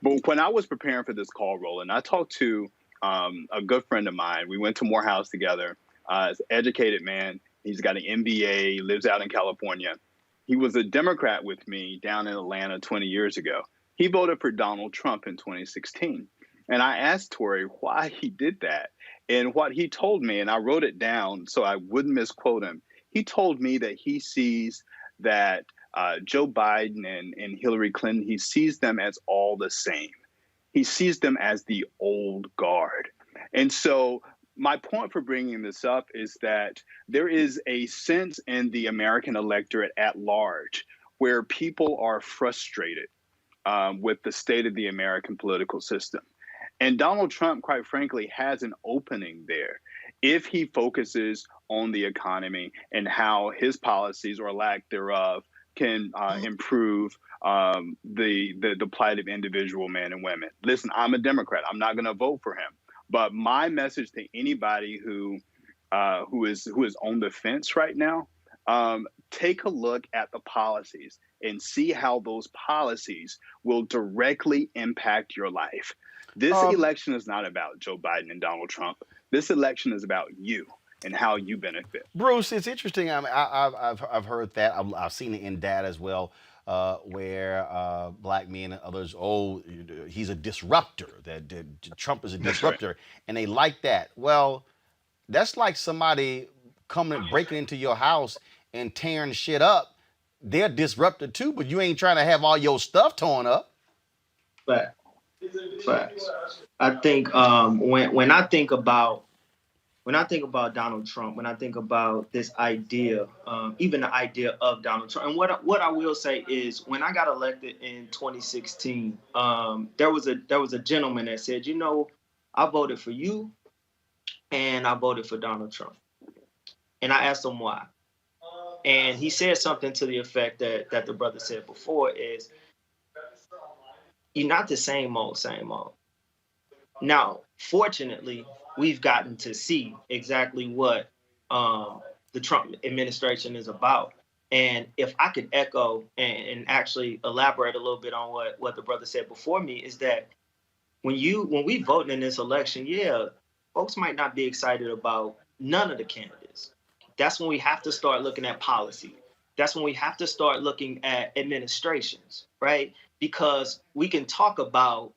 But when I was preparing for this call, Roland, I talked to a good friend of mine. We went to Morehouse together. He's an educated man. He's got an MBA, lives out in California. He was a Democrat with me down in Atlanta 20 years ago. He voted for Donald Trump in 2016. And I asked Tori why he did that. And what he told me, and I wrote it down so I wouldn't misquote him, he told me that he sees that Joe Biden and Hillary Clinton, he sees them as all the same. He sees them as the old guard. And so my point for bringing this up is that there is a sense in the American electorate at large where people are frustrated with the state of the American political system. And Donald Trump, quite frankly, has an opening there. if he focuses on the economy and how his policies or lack thereof can improve the plight of individual men and women. Listen, I'm a Democrat. I'm not going to vote for him. But my message to anybody who is on the fence right now, take a look at the policies and see how those policies will directly impact your life. This election is not about Joe Biden and Donald Trump. This election is about you and how you benefit. Bruce, it's interesting. I've heard that. I've seen it in data as well, where black men and others, he's a disruptor. That Trump is a disruptor, and they like that. Well, that's like somebody coming and breaking into your house and tearing shit up. They're disrupted too, but you ain't trying to have all your stuff torn up. Facts. I think when I think about Donald Trump, when I think about this idea, even the idea of Donald Trump, and what I will say is, when I got elected in 2016, there was a gentleman that said, I voted for you, and I voted for Donald Trump, and I asked him why, and he said something to the effect that the brother said before is, you're not the same old. Now, fortunately, we've gotten to see exactly what the Trump administration is about. And if I could echo and actually elaborate a little bit on what the brother said before me, is that when we vote in this election, folks might not be excited about none of the candidates. That's when we have to start looking at policy. That's when we have to start looking at administrations, right? Because we can talk about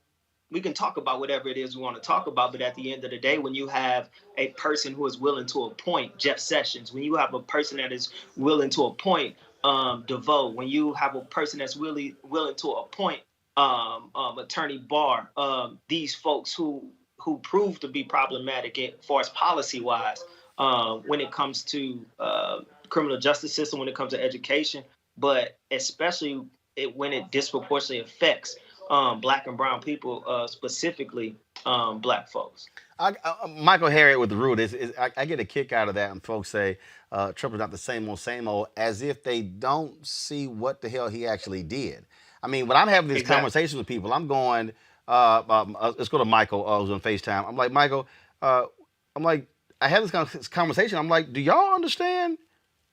whatever it is we want to talk about, but at the end of the day, when you have a person who is willing to appoint Jeff Sessions, when you have a person that is willing to appoint DeVoe, when you have a person that's really willing to appoint Attorney Barr, these folks who prove to be problematic as far as policy-wise, when it comes to criminal justice system, when it comes to education, but especially when it disproportionately affects black and brown people, specifically black folks. Michael Harriet with the root I get a kick out of that when folks say Trump is not the same old, as if they don't see what the hell he actually did. I mean, when I'm having these conversations with people, I'm going, let's go to Michael, who's on FaceTime. I'm like, Michael, I have this conversation. I'm like, do y'all understand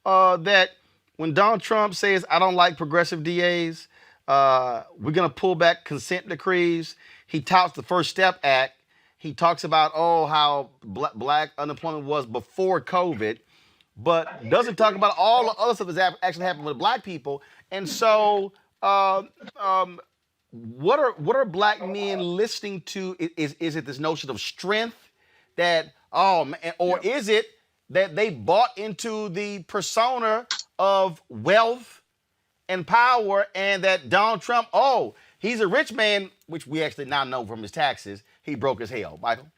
that when Donald Trump says, I don't like progressive DAs, we're going to pull back consent decrees, he touts the First Step Act. He talks about, how black unemployment was before COVID, but doesn't talk about all the other stuff that's actually happened with black people. And so what are black men listening to? Is it this notion of strength that, or is it that they bought into the persona of wealth and power, and that Donald Trump, he's a rich man, which we actually now know from his taxes, he broke as hell. Michael?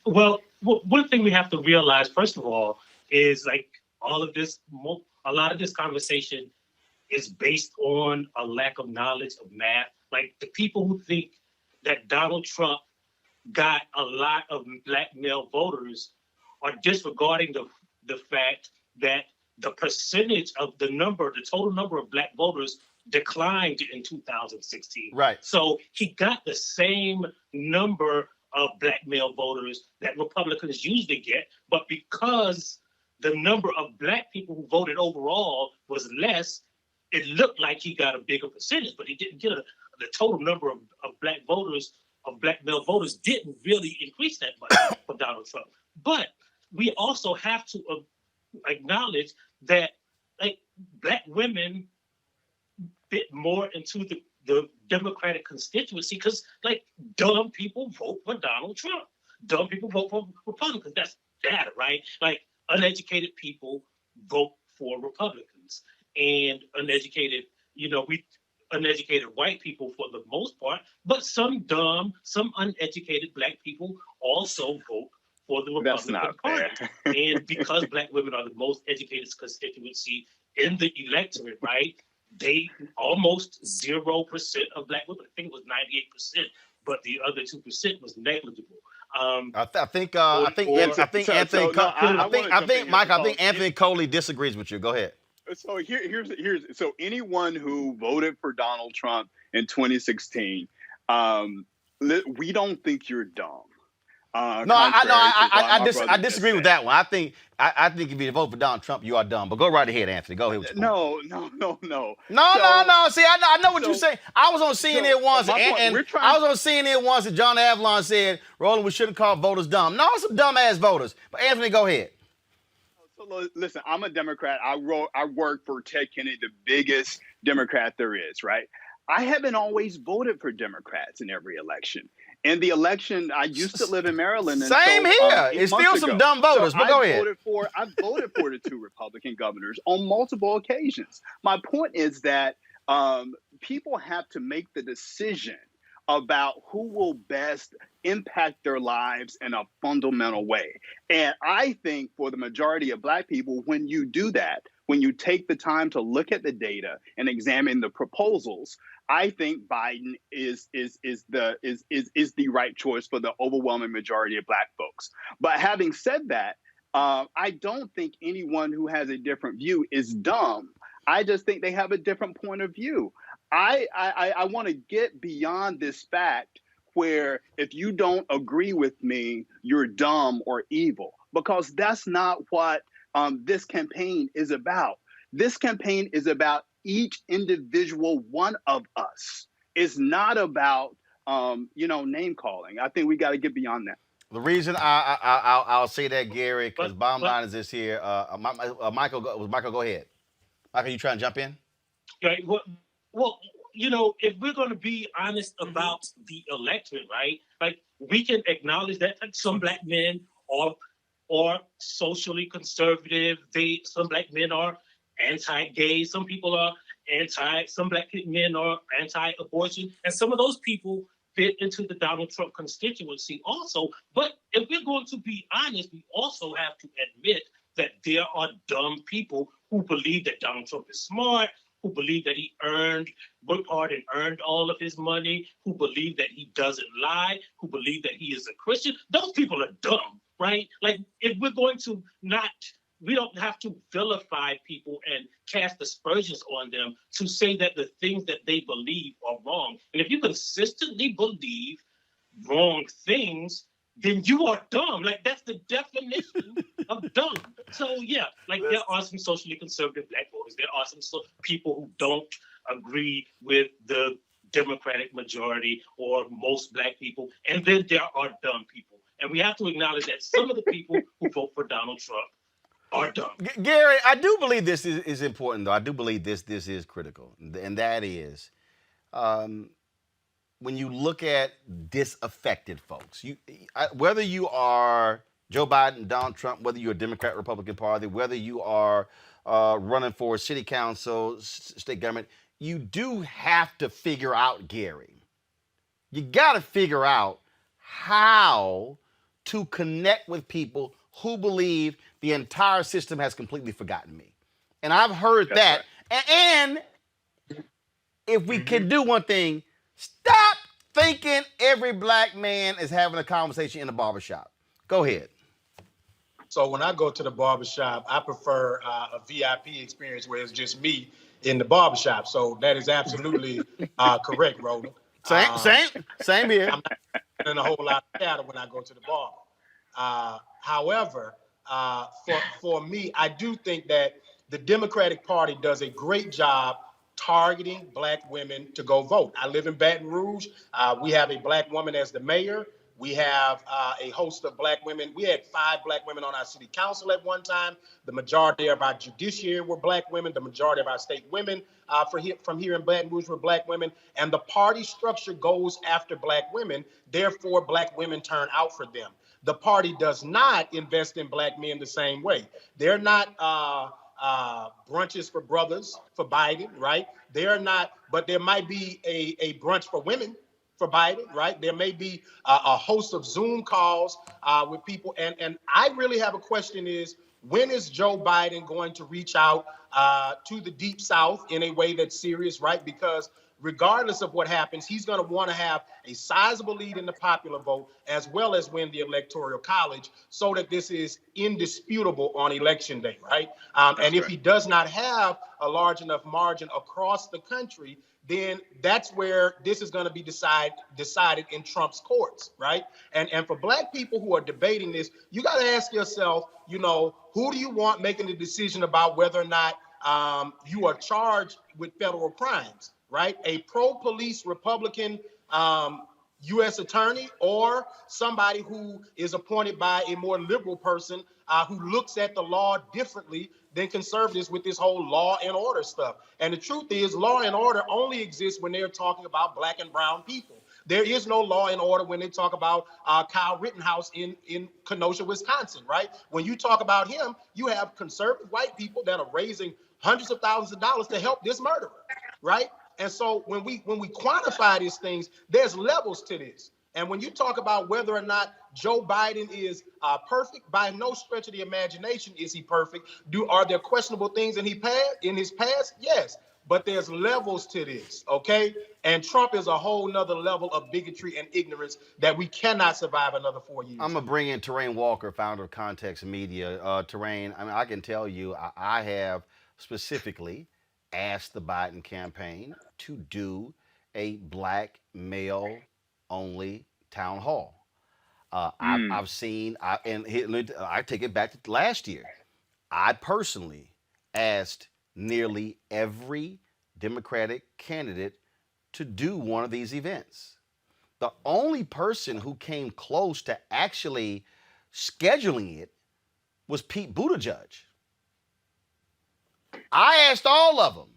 Well, one thing we have to realize, first of all, is like all of this, a lot of this conversation is based on a lack of knowledge of math. Like the people who think that Donald Trump got a lot of black male voters are disregarding the fact that the percentage of the total number of black voters declined in 2016. Right. So he got the same number of black male voters that Republicans usually get, but because the number of black people who voted overall was less, it looked like he got a bigger percentage, but he didn't get the total number of black voters, of black male voters didn't really increase that much for Donald Trump. But we also have to acknowledge that black women fit more into the Democratic constituency because dumb people vote for Donald Trump. Dumb people vote for Republicans. That's data, right? Uneducated people vote for Republicans, and uneducated white people for the most part, but some dumb, some uneducated black people also vote for the Republican Party. And because black women are the most educated constituency in the electorate, right? They almost 0% of black women. I think it was 98%, but the other 2% was negligible. I think Anthony Coley disagrees with you. Go ahead. So here's so anyone who voted for Donald Trump in 2016, we don't think you're dumb. I disagree with that one. I think if you vote for Donald Trump, you are dumb. But go right ahead, Anthony. Go ahead with your point. No. See, I know what you're saying. I was on CNN once, and John Avlon said, "Roland, we shouldn't call voters dumb." No, some dumbass voters. But Anthony, go ahead. So listen, I'm a Democrat. I work for Ted Kennedy, the biggest Democrat there is, right? I haven't always voted for Democrats in every election. In the election, I used to live in Maryland. And Same here. It's still some dumb voters, but go ahead. I voted for the two Republican governors on multiple occasions. My point is that people have to make the decision about who will best impact their lives in a fundamental way. And I think for the majority of Black people, when you do that, when you take the time to look at the data and examine the proposals, I think Biden is the right choice for the overwhelming majority of Black folks. But having said that, I don't think anyone who has a different view is dumb. I just think they have a different point of view. I want to get beyond this fact where if you don't agree with me, you're dumb or evil, because that's not what this campaign is about. This campaign is about each individual one of us. It's not about, name calling. I think we got to get beyond that. The reason I'll say that, Gary, because bottom line is this here. Michael, go ahead. Michael, you trying to jump in? Right. Well, if we're going to be honest about the election, right? Like, we can acknowledge that some Black men are socially conservative. Some Black men are anti-gay. Some people are some Black men are anti-abortion. And some of those people fit into the Donald Trump constituency also. But if we're going to be honest, we also have to admit that there are dumb people who believe that Donald Trump is smart, who believe that he worked hard and earned all of his money, who believe that he doesn't lie, who believe that he is a Christian. Those people are dumb, right? Like, if we're going to we don't have to vilify people and cast aspersions on them to say that the things that they believe are wrong. And if you consistently believe wrong things, then you are dumb. Like, that's the definition of dumb. So yeah, like, there are some socially conservative Black voters. There are some people who don't agree with the Democratic majority or most Black people. And then there are dumb people. And we have to acknowledge that some of the people who vote for Donald Trump are dumb. Gary, I do believe this is important, though. I do believe this is critical. And that is, when you look at disaffected folks, whether you are Joe Biden, Donald Trump, whether you're a Democrat, Republican Party, whether you are running for city council, state government, you do have to figure out, Gary. You got to figure out how to connect with people who believe the entire system has completely forgotten me. And I've heard that. Right. And if we can do one thing, stop thinking every Black man is having a conversation in a barbershop. Go ahead. So when I go to the barbershop, I prefer a VIP experience where it's just me in the barbershop. So that is absolutely correct, Roland. Same here. I'm not spending a whole lot of chatter when I go to the barber. However, for me, I do think that the Democratic Party does a great job targeting Black women to go vote. I live in Baton Rouge. We have a Black woman as the mayor. We have a host of Black women. We had 5 Black women on our city council at one time. The majority of our judiciary were Black women. The majority of our state women from here in Baton Rouge were Black women. And the party structure goes after Black women. Therefore, Black women turn out for them. The party does not invest in Black men the same way. They're not brunches for brothers for Biden, right? They're not, but there might be a brunch for women for Biden, right? There may be a host of Zoom calls with people. And I really have a question is, when is Joe Biden going to reach out to the Deep South in a way that's serious, right? Because regardless of what happens, he's going to want to have a sizable lead in the popular vote as well as win the electoral college so that this is indisputable on election day, right? And if he does not have a large enough margin across the country, then that's where this is going to be decided in Trump's courts, right? And for black people who are debating this, you got to ask yourself, you know, who do you want making the decision about whether or not you are charged with federal crimes, right? A pro-police Republican U.S. attorney or somebody who is appointed by a more liberal person who looks at the law differently than conservatives with this whole law and order stuff. And the truth is, law and order only exists when they're talking about black and brown people. There is no law and order when they talk about Kyle Rittenhouse in Kenosha, Wisconsin, right? When you talk about him, you have conservative white people that are raising hundreds of thousands of dollars to help this murderer, right? And so when we quantify these things, there's levels to this. And when you talk about whether or not Joe Biden is perfect, by no stretch of the imagination is he perfect. Are there questionable things in his past? Yes. But there's levels to this, okay? And Trump is a whole nother level of bigotry and ignorance that we cannot survive another 4 years. I'm going to bring in Terrain Walker, founder of Context Media. Terrain, I mean, I can tell you, I have specifically asked the Biden campaign to do a black male-only town hall. I've seen, and I take it back to last year. I personally asked nearly every Democratic candidate to do one of these events. The only person who came close to actually scheduling it was Pete Buttigieg. I asked all of them.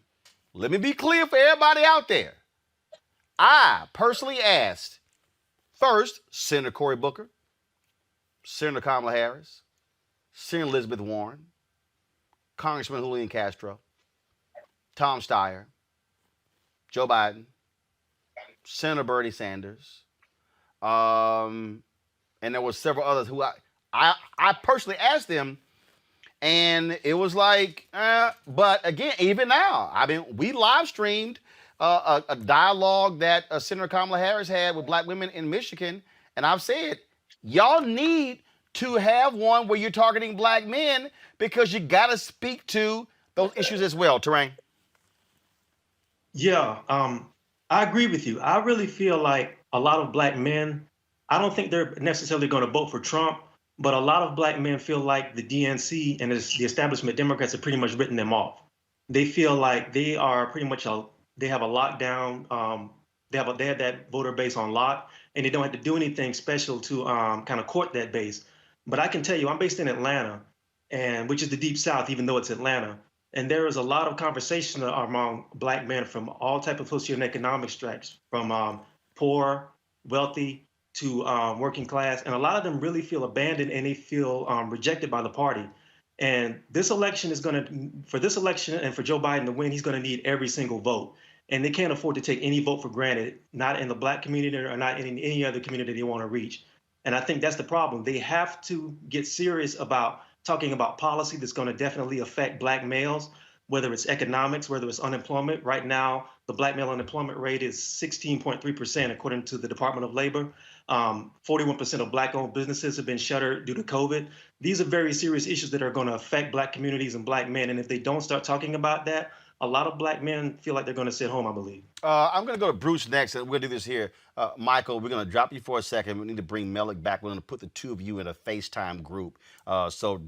Let me be clear for everybody out there. I personally asked first Senator Cory Booker, Senator Kamala Harris, Senator Elizabeth Warren, Congressman Julian Castro, Tom Steyer, Joe Biden, Senator Bernie Sanders, and there were several others who I personally asked them, and it was like, but again, even now, I mean, we live streamed a dialogue that Senator Kamala Harris had with black women in Michigan, and I've said, y'all need to have one where you're targeting black men because you got to speak to those issues as well. Terrain. Yeah, I agree with you. I really feel like a lot of black men, I don't think they're necessarily going to vote for Trump, but a lot of black men feel like the DNC and the establishment Democrats have pretty much written them off. They feel like they are pretty much they have a lockdown. They have that voter base on lock, and they don't have to do anything special to kind of court that base. But I can tell you, I'm based in Atlanta, and which is the deep South, even though it's Atlanta. And there is a lot of conversation among black men from all type of socioeconomic stripes, from poor, wealthy, to working class. And a lot of them really feel abandoned and they feel rejected by the party. And this election is for this election and for Joe Biden to win, he's going to need every single vote. And they can't afford to take any vote for granted, not in the black community or not in any other community they want to reach. And I think that's the problem. They have to get serious about talking about policy that's going to definitely affect black males, whether it's economics, whether it's unemployment. Right now, the black male unemployment rate is 16.3%, according to the Department of Labor. 41% of black-owned businesses have been shuttered due to COVID. These are very serious issues that are going to affect black communities and black men. And if they don't start talking about that, a lot of black men feel like they're going to sit home, I believe. I'm going to go to Bruce next, and we're going to do this here. Michael, we're going to drop you for a second. We need to bring Melik back. We're going to put the two of you in a FaceTime group. So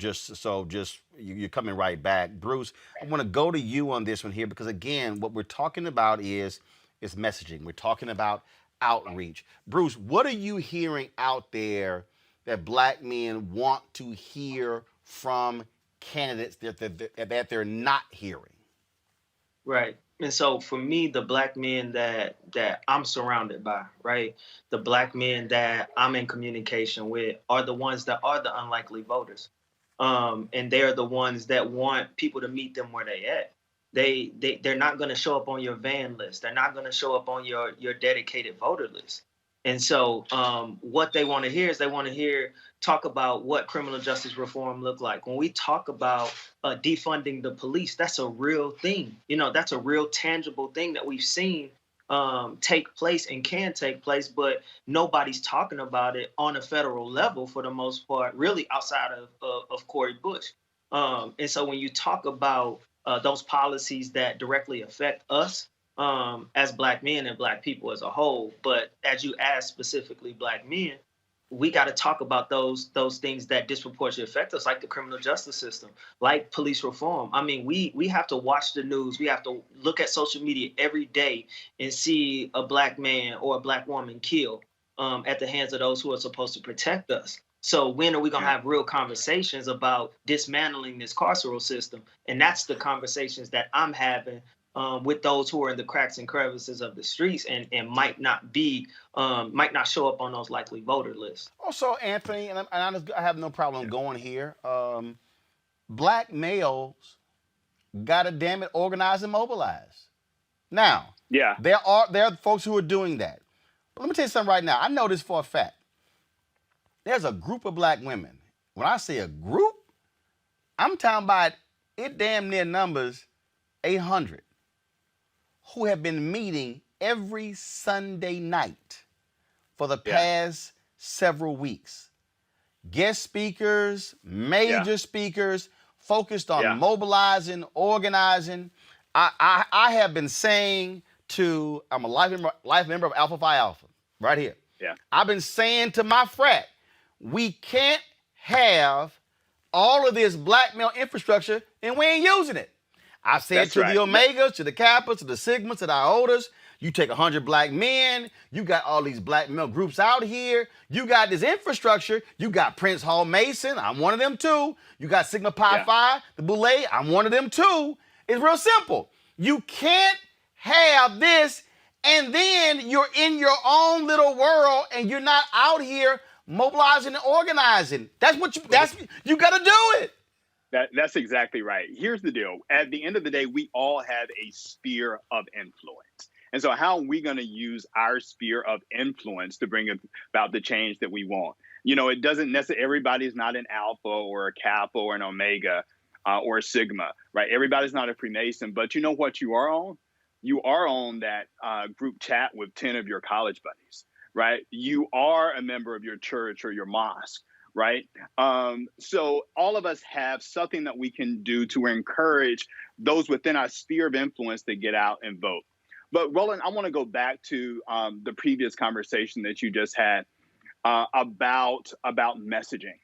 you're coming right back. Bruce, I want to go to you on this one here because, again, what we're talking about is messaging. We're talking about outreach. Bruce, what are you hearing out there that black men want to hear from candidates that they're not hearing? Right. And so for me, the black men that I'm surrounded by, right, the black men that I'm in communication with are the ones that are the unlikely voters. And they're the ones that want people to meet them where they at. They're not going to show up on your van list. They're not going to show up on your dedicated voter list. And so what they want to hear is talk about what criminal justice reform look like. When we talk about defunding the police, that's a real thing. You know, that's a real tangible thing that we've seen take place and can take place, but nobody's talking about it on a federal level for the most part, really outside of Cori Bush. And so when you talk about those policies that directly affect us as Black men and Black people as a whole, but as you asked specifically Black men, we got to talk about those things that disproportionately affect us, like the criminal justice system, like police reform. I mean, we have to watch the news. We have to look at social media every day and see a Black man or a Black woman killed at the hands of those who are supposed to protect us. So when are we going to have real conversations about dismantling this carceral system? And that's the conversations that I'm having with those who are in the cracks and crevices of the streets and might not show up on those likely voter lists. Also, Anthony, and I have no problem going here. Black males gotta damn it organize and mobilize. Now, there are folks who are doing that. But let me tell you something right now. I know this for a fact. There's a group of Black women. When I say a group, I'm talking about it damn near numbers 800 who have been meeting every Sunday night for the past several weeks. Guest speakers, major speakers, focused on mobilizing, organizing. I have been saying to, I'm a life member of Alpha Phi Alpha, right here. Yeah. I've been saying to my frat, we can't have all of this Black male infrastructure and we ain't using it. I said to the Omegas, to the Kappas, to the Sigmas, to the Iotas, you take 100 Black men, you got all these Black male groups out here, you got this infrastructure, you got Prince Hall Mason, I'm one of them too, you got Sigma Pi Phi, the Boule, I'm one of them too. It's real simple. You can't have this and then you're in your own little world and you're not out here mobilizing and organizing. That's what you got to do it. That's exactly right. Here's the deal. At the end of the day, we all have a sphere of influence. And so how are we going to use our sphere of influence to bring about the change that we want? You know, it doesn't necessarily, everybody's not an Alpha or a Kappa or an Omega or a Sigma, right? Everybody's not a Freemason, but you know what you are on? You are on that group chat with 10 of your college buddies, right? You are a member of your church or your mosque. Right. So all of us have something that we can do to encourage those within our sphere of influence to get out and vote. But Roland, I want to go back to the previous conversation that you just had about messaging.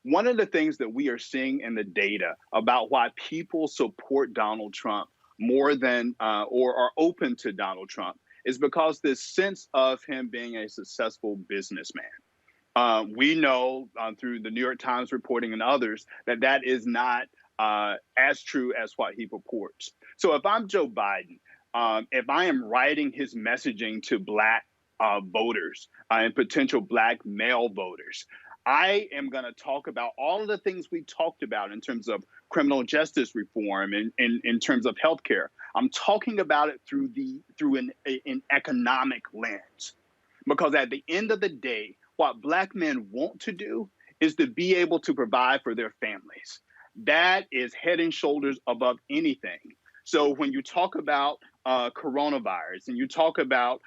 One of the things that we are seeing in the data about why people support Donald Trump more than or are open to Donald Trump is because this sense of him being a successful businessman. We know through the New York Times reporting and others that is not as true as what he purports. So if I'm Joe Biden, if I am writing his messaging to Black voters and potential Black male voters, I am going to talk about all of the things we talked about in terms of criminal justice reform and in terms of healthcare. I'm talking about it through an economic lens, because at the end of the day, what Black men want to do is to be able to provide for their families. That is head and shoulders above anything. So when you talk about coronavirus and you talk about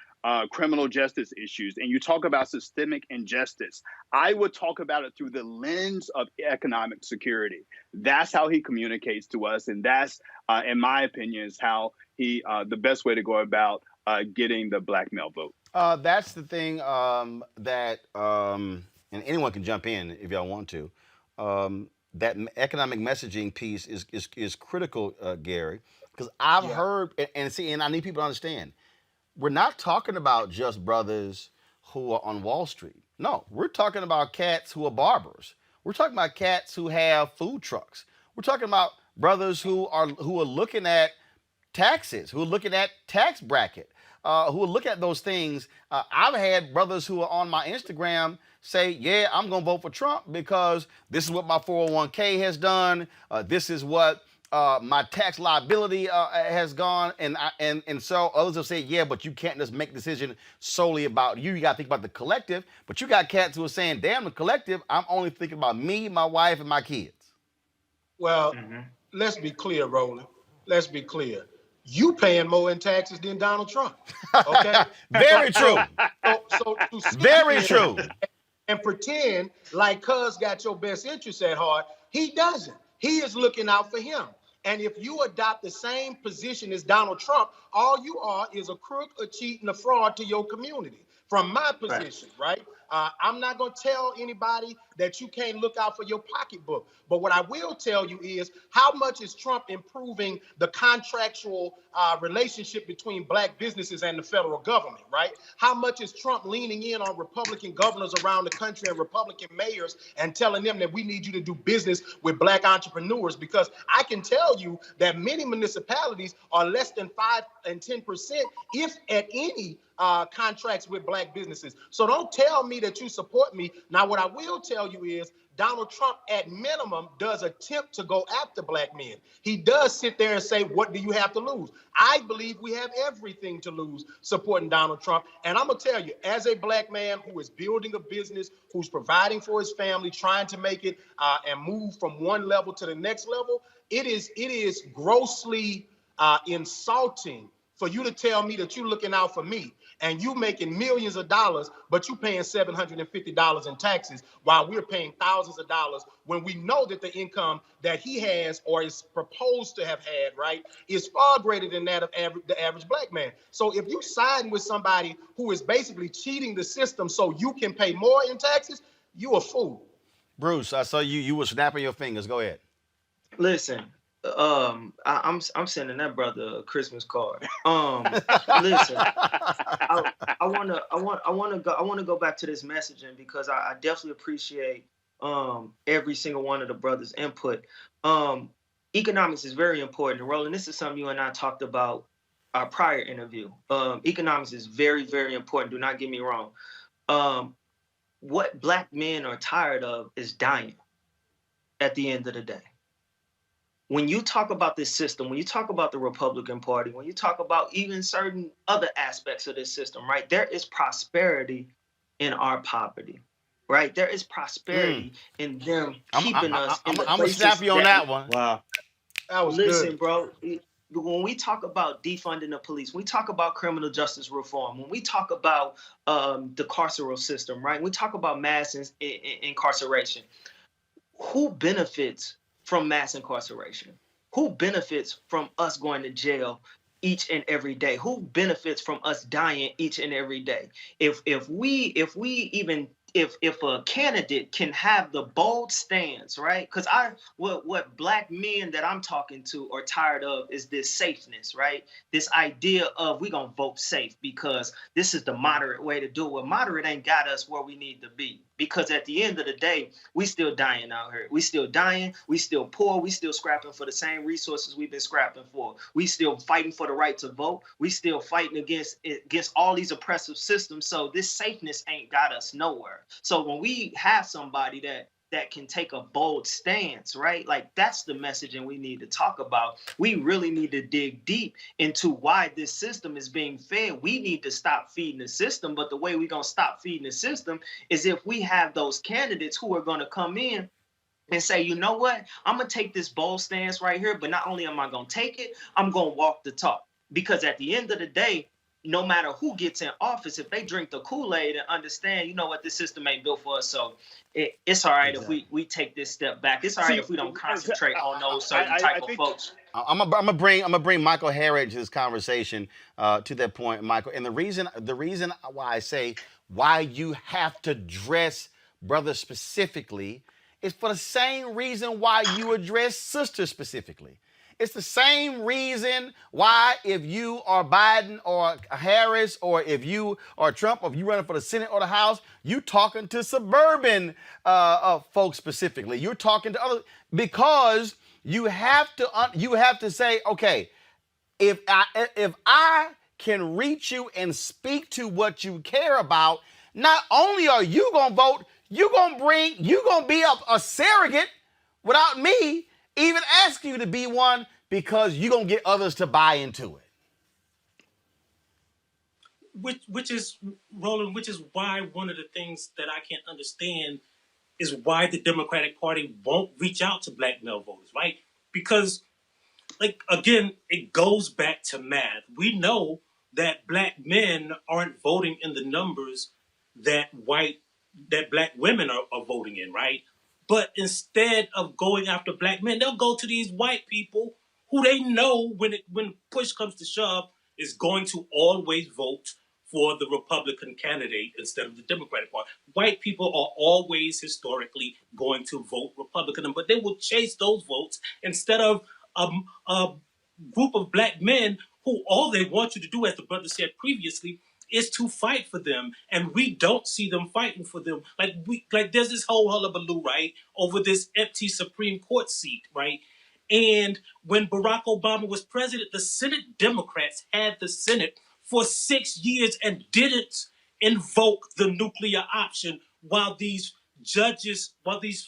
criminal justice issues and you talk about systemic injustice, I would talk about it through the lens of economic security. That's how he communicates to us. And that's, in my opinion, is how the best way to go about getting the Black male vote. That's the thing that, and anyone can jump in if y'all want to, that economic messaging piece is critical, Gary, because I've heard, and I need people to understand, we're not talking about just brothers who are on Wall Street. No, we're talking about cats who are barbers. We're talking about cats who have food trucks. We're talking about brothers who are looking at taxes, who are looking at tax bracket. Who will look at those things. I've had brothers who are on my Instagram say, yeah, I'm going to vote for Trump because this is what my 401k has done. This is what my tax liability has gone. And so others will say, yeah, but you can't just make a decision solely about you. You got to think about the collective. But you got cats who are saying, damn, the collective, I'm only thinking about me, my wife, and my kids. Well, let's be clear, Roland. Let's be clear. you paying more in taxes than Donald Trump. Okay? Very true. So to sit Very here true. and pretend like Cuz got your best interests at heart, he doesn't. He is looking out for him. And if you adopt the same position as Donald Trump, all you are is a crook, a cheat, and a fraud to your community. From my position, right? I'm not going to tell anybody that you can't look out for your pocketbook. But what I will tell you is how much is Trump improving the contractual relationship between black businesses and the federal government, right? How much is Trump leaning in on Republican governors around the country and Republican mayors and telling them that we need you to do business with black entrepreneurs? Because I can tell you that many municipalities are less than 5 and 10%, if at any, contracts with black businesses. So don't tell me that you support me. Now, what I will tell you is Donald Trump, at minimum, does attempt to go after black men. He does sit there and say, what do you have to lose? I believe we have everything to lose supporting Donald Trump. And I'm going to tell you, as a black man who is building a business, who's providing for his family, trying to make it and move from one level to the next level, it is grossly insulting for you to tell me that you're looking out for me and you making millions of dollars, but you paying $750 in taxes while we're paying thousands of dollars when we know that the income that he has or is proposed to have had, right, is far greater than that of the average black man. So if you siding with somebody who is basically cheating the system so you can pay more in taxes, you a fool. Bruce, I saw you were snapping your fingers. Go ahead. Listen, I'm sending that brother a Christmas card. Listen, I wanna go back to this messaging because I definitely appreciate every single one of the brothers' input. Economics is very important. And Roland, this is something you and I talked about our prior interview. Economics is very, very important. Do not get me wrong. What black men are tired of is dying at the end of the day. When you talk about this system, when you talk about the Republican Party, when you talk about even certain other aspects of this system, right, there is prosperity in our poverty, right? There is prosperity in them keeping us in the places. I'm going to snap you on that one. Wow. That was Listen, good. bro, when we talk about defunding the police, when we talk about criminal justice reform, when we talk about the carceral system, right, when we talk about mass incarceration, who benefits from mass incarceration? Who benefits from us going to jail each and every day? Who benefits from us dying each and every day? If a candidate can have the bold stance, right? Because what black men that I'm talking to are tired of is this safeness, right? This idea of we gonna vote safe because this is the moderate way to do it. Well, moderate ain't got us where we need to be. Because at the end of the day, we still dying out here. We still dying. We still poor. We still scrapping for the same resources we've been scrapping for. We still fighting for the right to vote. We still fighting against all these oppressive systems. So this safeness ain't got us nowhere. So when we have somebody that can take a bold stance, right? Like that's the messaging we need to talk about. We really need to dig deep into why this system is being fed. We need to stop feeding the system. But the way we're going to stop feeding the system is if we have those candidates who are going to come in and say, you know what, I'm going to take this bold stance right here. But not only am I going to take it, I'm going to walk the talk. Because at the end of the day, no matter who gets in office, if they drink the Kool-Aid and understand, you know what, this system ain't built for us. So it's all right if we take this step back. It's all right if we don't concentrate on those certain type of folks. I'm gonna bring Michael Harris to this conversation to that point, Michael. And the reason why I say why you have to dress brothers specifically is for the same reason why you address sisters specifically. It's the same reason why if you are Biden or Harris or if you are Trump or if you running for the Senate or the House, you talking to suburban folks specifically. You're talking to other because you have to say, okay, if I can reach you and speak to what you care about, not only are you gonna vote, you're gonna be a surrogate without me even ask you to be one because you're going to get others to buy into it. Which is, Roland, which is why one of the things that I can't understand is why the Democratic Party won't reach out to black male voters, right? Because like again, it goes back to math. We know that black men aren't voting in the numbers that black women are voting in, right? But instead of going after black men, they'll go to these white people who they know when push comes to shove is going to always vote for the Republican candidate instead of the Democratic Party. White people are always historically going to vote Republican, but they will chase those votes instead of a group of black men who all they want you to do, as the brother said previously, is to fight for them, and we don't see them fighting for them. Like there's this whole hullabaloo, right, over this empty Supreme Court seat, right? And when Barack Obama was president, the Senate Democrats had the Senate for 6 years and didn't invoke the nuclear option while these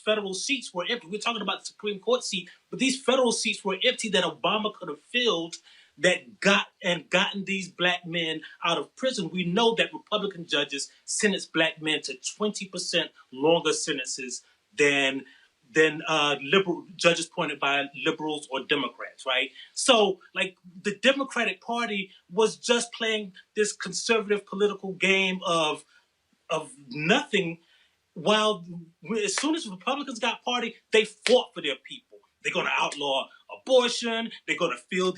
federal seats were empty. We're talking about the Supreme Court seat, but these federal seats were empty that Obama could have filled that gotten these black men out of prison. We know that Republican judges sentence black men to 20% longer sentences than liberal judges appointed by liberals or Democrats, right? So, like, the Democratic Party was just playing this conservative political game of nothing. While as soon as Republicans got party, they fought for their people. They're going to outlaw abortion. They're going to feel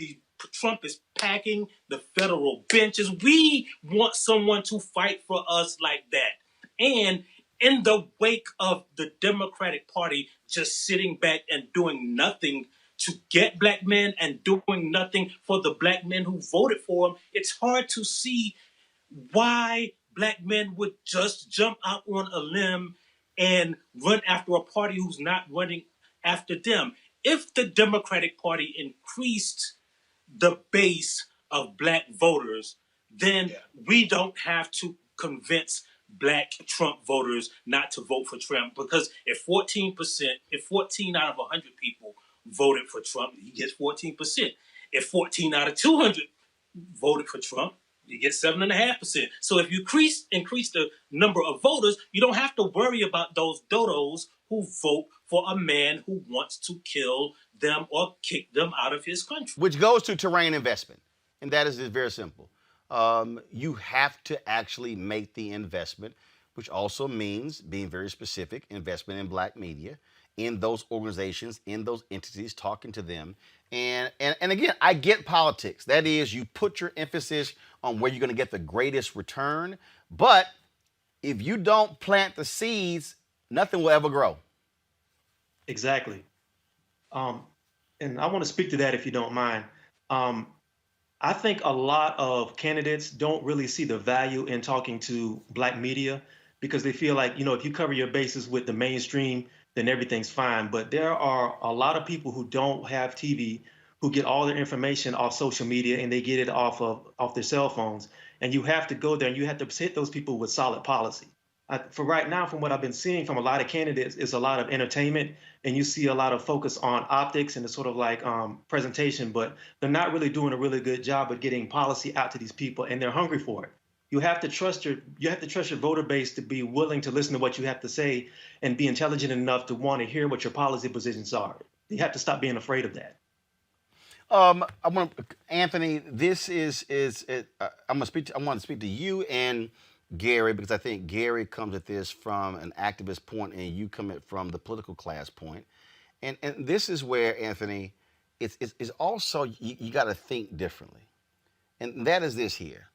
Trump is packing the federal benches. We want someone to fight for us like that. And in the wake of the Democratic Party just sitting back and doing nothing to get black men and doing nothing for the black men who voted for him, it's hard to see why black men would just jump out on a limb and run after a party who's not running after them. If the Democratic Party increased the base of black voters, then we don't have to convince black Trump voters not to vote for Trump, because if 14% out of 100 people voted for Trump, he gets 14%. If 14 out of 200 voted for Trump, you get 7.5%. So if you increase the number of voters, you don't have to worry about those dodos who vote for a man who wants to kill them or kick them out of his country. Which goes to terrain investment. And that is very simple. You have to actually make the investment, which also means being very specific, investment in black media, in those organizations, in those entities, talking to them. And again, I get politics. That is, you put your emphasis on where you're going to get the greatest return. But if you don't plant the seeds, nothing will ever grow. Exactly. And I want to speak to that if you don't mind. I think a lot of candidates don't really see the value in talking to black media because they feel like, if you cover your bases with the mainstream, then everything's fine. But there are a lot of people who don't have TV, who get all their information off social media and they get it off their cell phones. And you have to go there and you have to hit those people with solid policy. For right now, from what I've been seeing from a lot of candidates, is a lot of entertainment, and you see a lot of focus on optics and the sort of like presentation, but they're not really doing a really good job of getting policy out to these people, and they're hungry for it. You have to trust your voter base to be willing to listen to what you have to say and be intelligent enough to want to hear what your policy positions are. You have to stop being afraid of that. Anthony, this is I want to speak to you and Gary, because I think Gary comes at this from an activist point and you come at from the political class point. And this is where, Anthony, it's also, you got to think differently. And that is this here.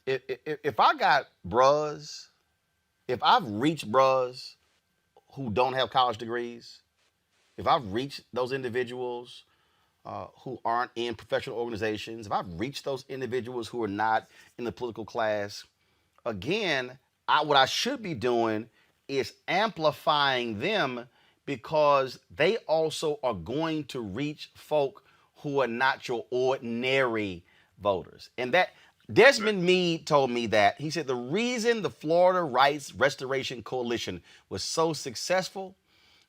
If I got bros, if I've reached bros who don't have college degrees, if I've reached those individuals who aren't in professional organizations, if I've reached those individuals who are not in the political class, again, what I should be doing is amplifying them, because they also are going to reach folk who are not your ordinary voters. And that Desmond Meade told me that. He said the reason the Florida Rights Restoration Coalition was so successful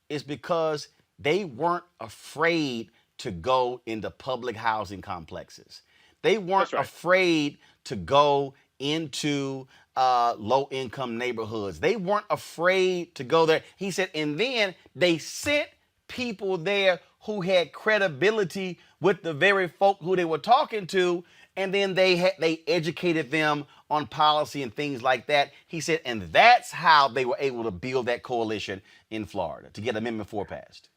is because they weren't afraid to go into public housing complexes. They weren't afraid to go into low-income neighborhoods. They weren't afraid to go there. He said, and then they sent people there who had credibility with the very folk who they were talking to, and then they educated them on policy and things like that. He said, and that's how they were able to build that coalition in Florida to get Amendment 4 passed.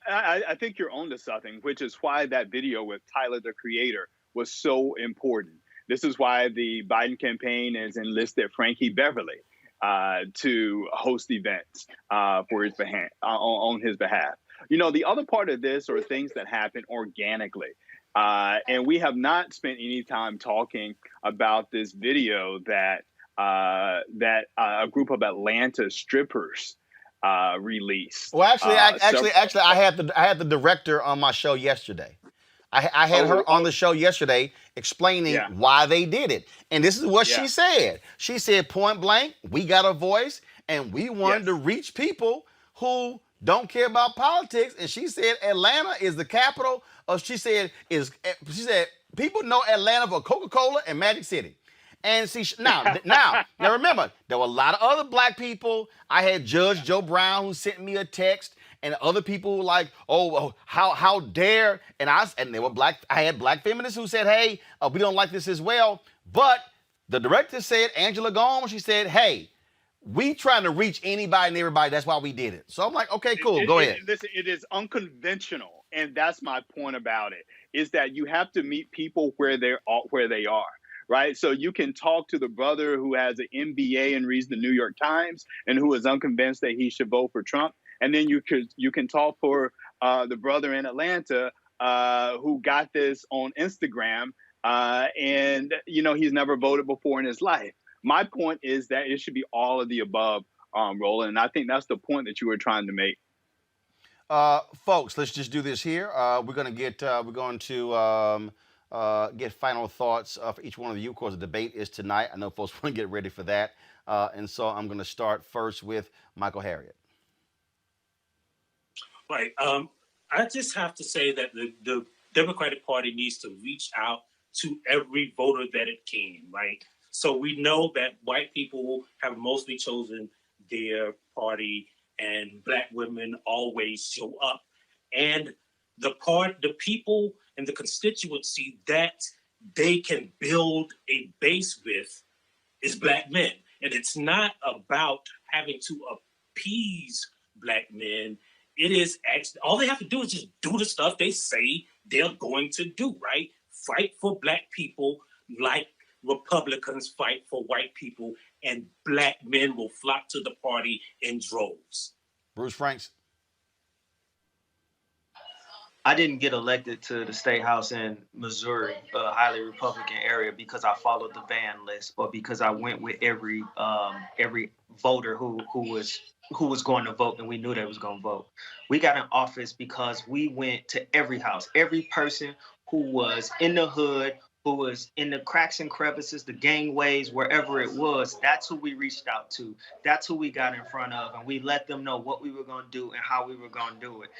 I think you're onto something, which is why that video with Tyler, the Creator, was so important. This is why the Biden campaign has enlisted Frankie Beverly to host events for his behalf, on his behalf. You know, the other part of this are things that happen organically. And we have not spent any time talking about this video that a group of Atlanta strippers released. Well, actually, I had the director on my show yesterday. I had her on the show yesterday explaining why they did it. And this is what she said. She said, point blank, we got a voice and we wanted to reach people who don't care about politics. And she said Atlanta is the capital of, she said people know Atlanta for Coca-Cola and Magic City. And see, now remember, there were a lot of other black people. I had Judge Joe Brown who sent me a text, and other people were like, "Oh, how dare!" And they were black. I had black feminists who said, "Hey, we don't like this as well." But the director said, Angela Gomes, she said, "Hey, we trying to reach anybody and everybody. That's why we did it." So I'm like, "Okay, cool, go ahead." Listen, it is unconventional, and that's my point about it. Is that you have to meet people where they are. Right. So you can talk to the brother who has an MBA and reads the New York Times and who is unconvinced that he should vote for Trump. And then you can talk for the brother in Atlanta who got this on Instagram and, you know, he's never voted before in his life. My point is that it should be all of the above, Roland. And I think that's the point that you were trying to make. Folks, let's just do this here. We're going to get final thoughts for each one of you. Of course, the debate is tonight. I know folks want to get ready for that. And so I'm going to start first with Michael Harriot. Right. I just have to say that the Democratic Party needs to reach out to every voter that it can, right? So we know that white people have mostly chosen their party and black women always show up. And the people and the constituency that they can build a base with is black men. And it's not about having to appease black men. It is actually, all they have to do is just do the stuff they say they're going to do, right? Fight for black people like Republicans fight for white people, and black men will flock to the party in droves. Bruce Franks. I didn't get elected to the state house in Missouri, a highly Republican area, because I followed the ban list or because I went with every voter who was going to vote and we knew they was going to vote. We got in office because we went to every house, every person who was in the hood, who was in the cracks and crevices, the gangways, wherever it was. That's who we reached out to. That's who we got in front of, and we let them know what we were going to do and how we were going to do it.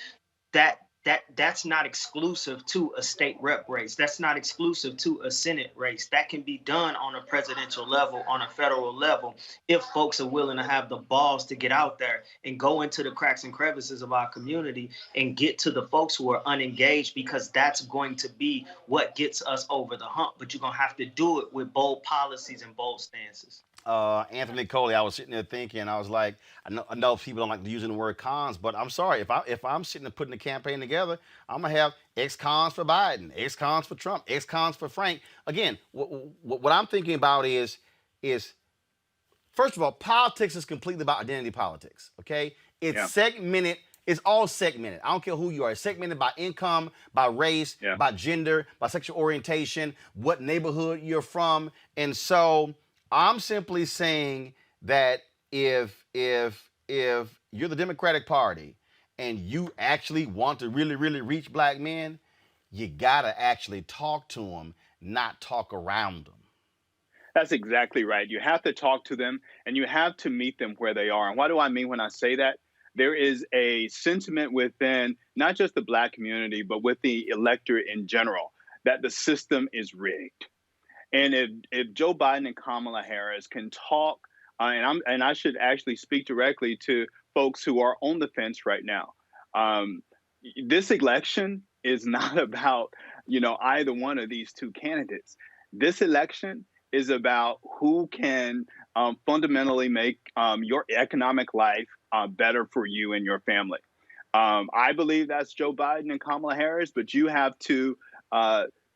That's not exclusive to a state rep race. That's not exclusive to a Senate race. That can be done on a presidential level, on a federal level, if folks are willing to have the balls to get out there and go into the cracks and crevices of our community and get to the folks who are unengaged, because that's going to be what gets us over the hump. But you're going to have to do it with bold policies and bold stances. Anthony Coley, I was sitting there thinking, I was like, I know people don't like using the word cons, but I'm sorry, if I'm sitting there putting the campaign together, I'm gonna have ex-cons for Biden, ex-cons for Trump, ex-cons for Frank. Again, what I'm thinking about is first of all, politics is completely about identity politics. Okay, it's segmented. It's all segmented. I don't care who you are. It's segmented by income, by race, by gender, by sexual orientation, what neighborhood you're from, and so I'm simply saying that if you're the Democratic Party and you actually want to really, really reach black men, you gotta actually talk to them, not talk around them. That's exactly right. You have to talk to them and you have to meet them where they are. And what do I mean when I say that? There is a sentiment within not just the black community, but with the electorate in general, that the system is rigged. And if Joe Biden and Kamala Harris can talk, and I should actually speak directly to folks who are on the fence right now. This election is not about either one of these two candidates. This election is about who can fundamentally make your economic life better for you and your family. I believe that's Joe Biden and Kamala Harris, but you have to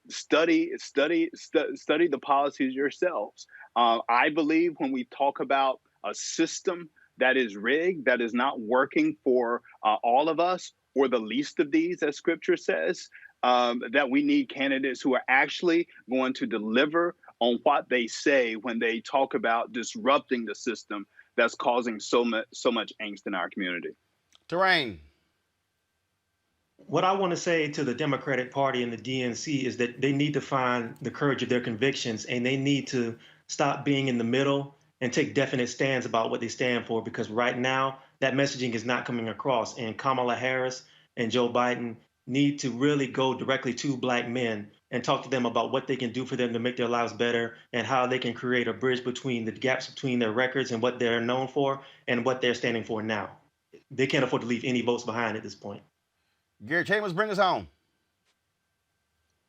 study the policies yourselves. I believe when we talk about a system that is rigged, that is not working for all of us, or the least of these, as Scripture says, that we need candidates who are actually going to deliver on what they say when they talk about disrupting the system that's causing so much angst in our community. Terrain. What I want to say to the Democratic Party and the DNC is that they need to find the courage of their convictions, and they need to stop being in the middle and take definite stands about what they stand for, because right now that messaging is not coming across. And Kamala Harris and Joe Biden need to really go directly to Black men and talk to them about what they can do for them to make their lives better, and how they can create a bridge between the gaps between their records and what they're known for and what they're standing for now. They can't afford to leave any votes behind at this point. Gary Chambers, bring us home.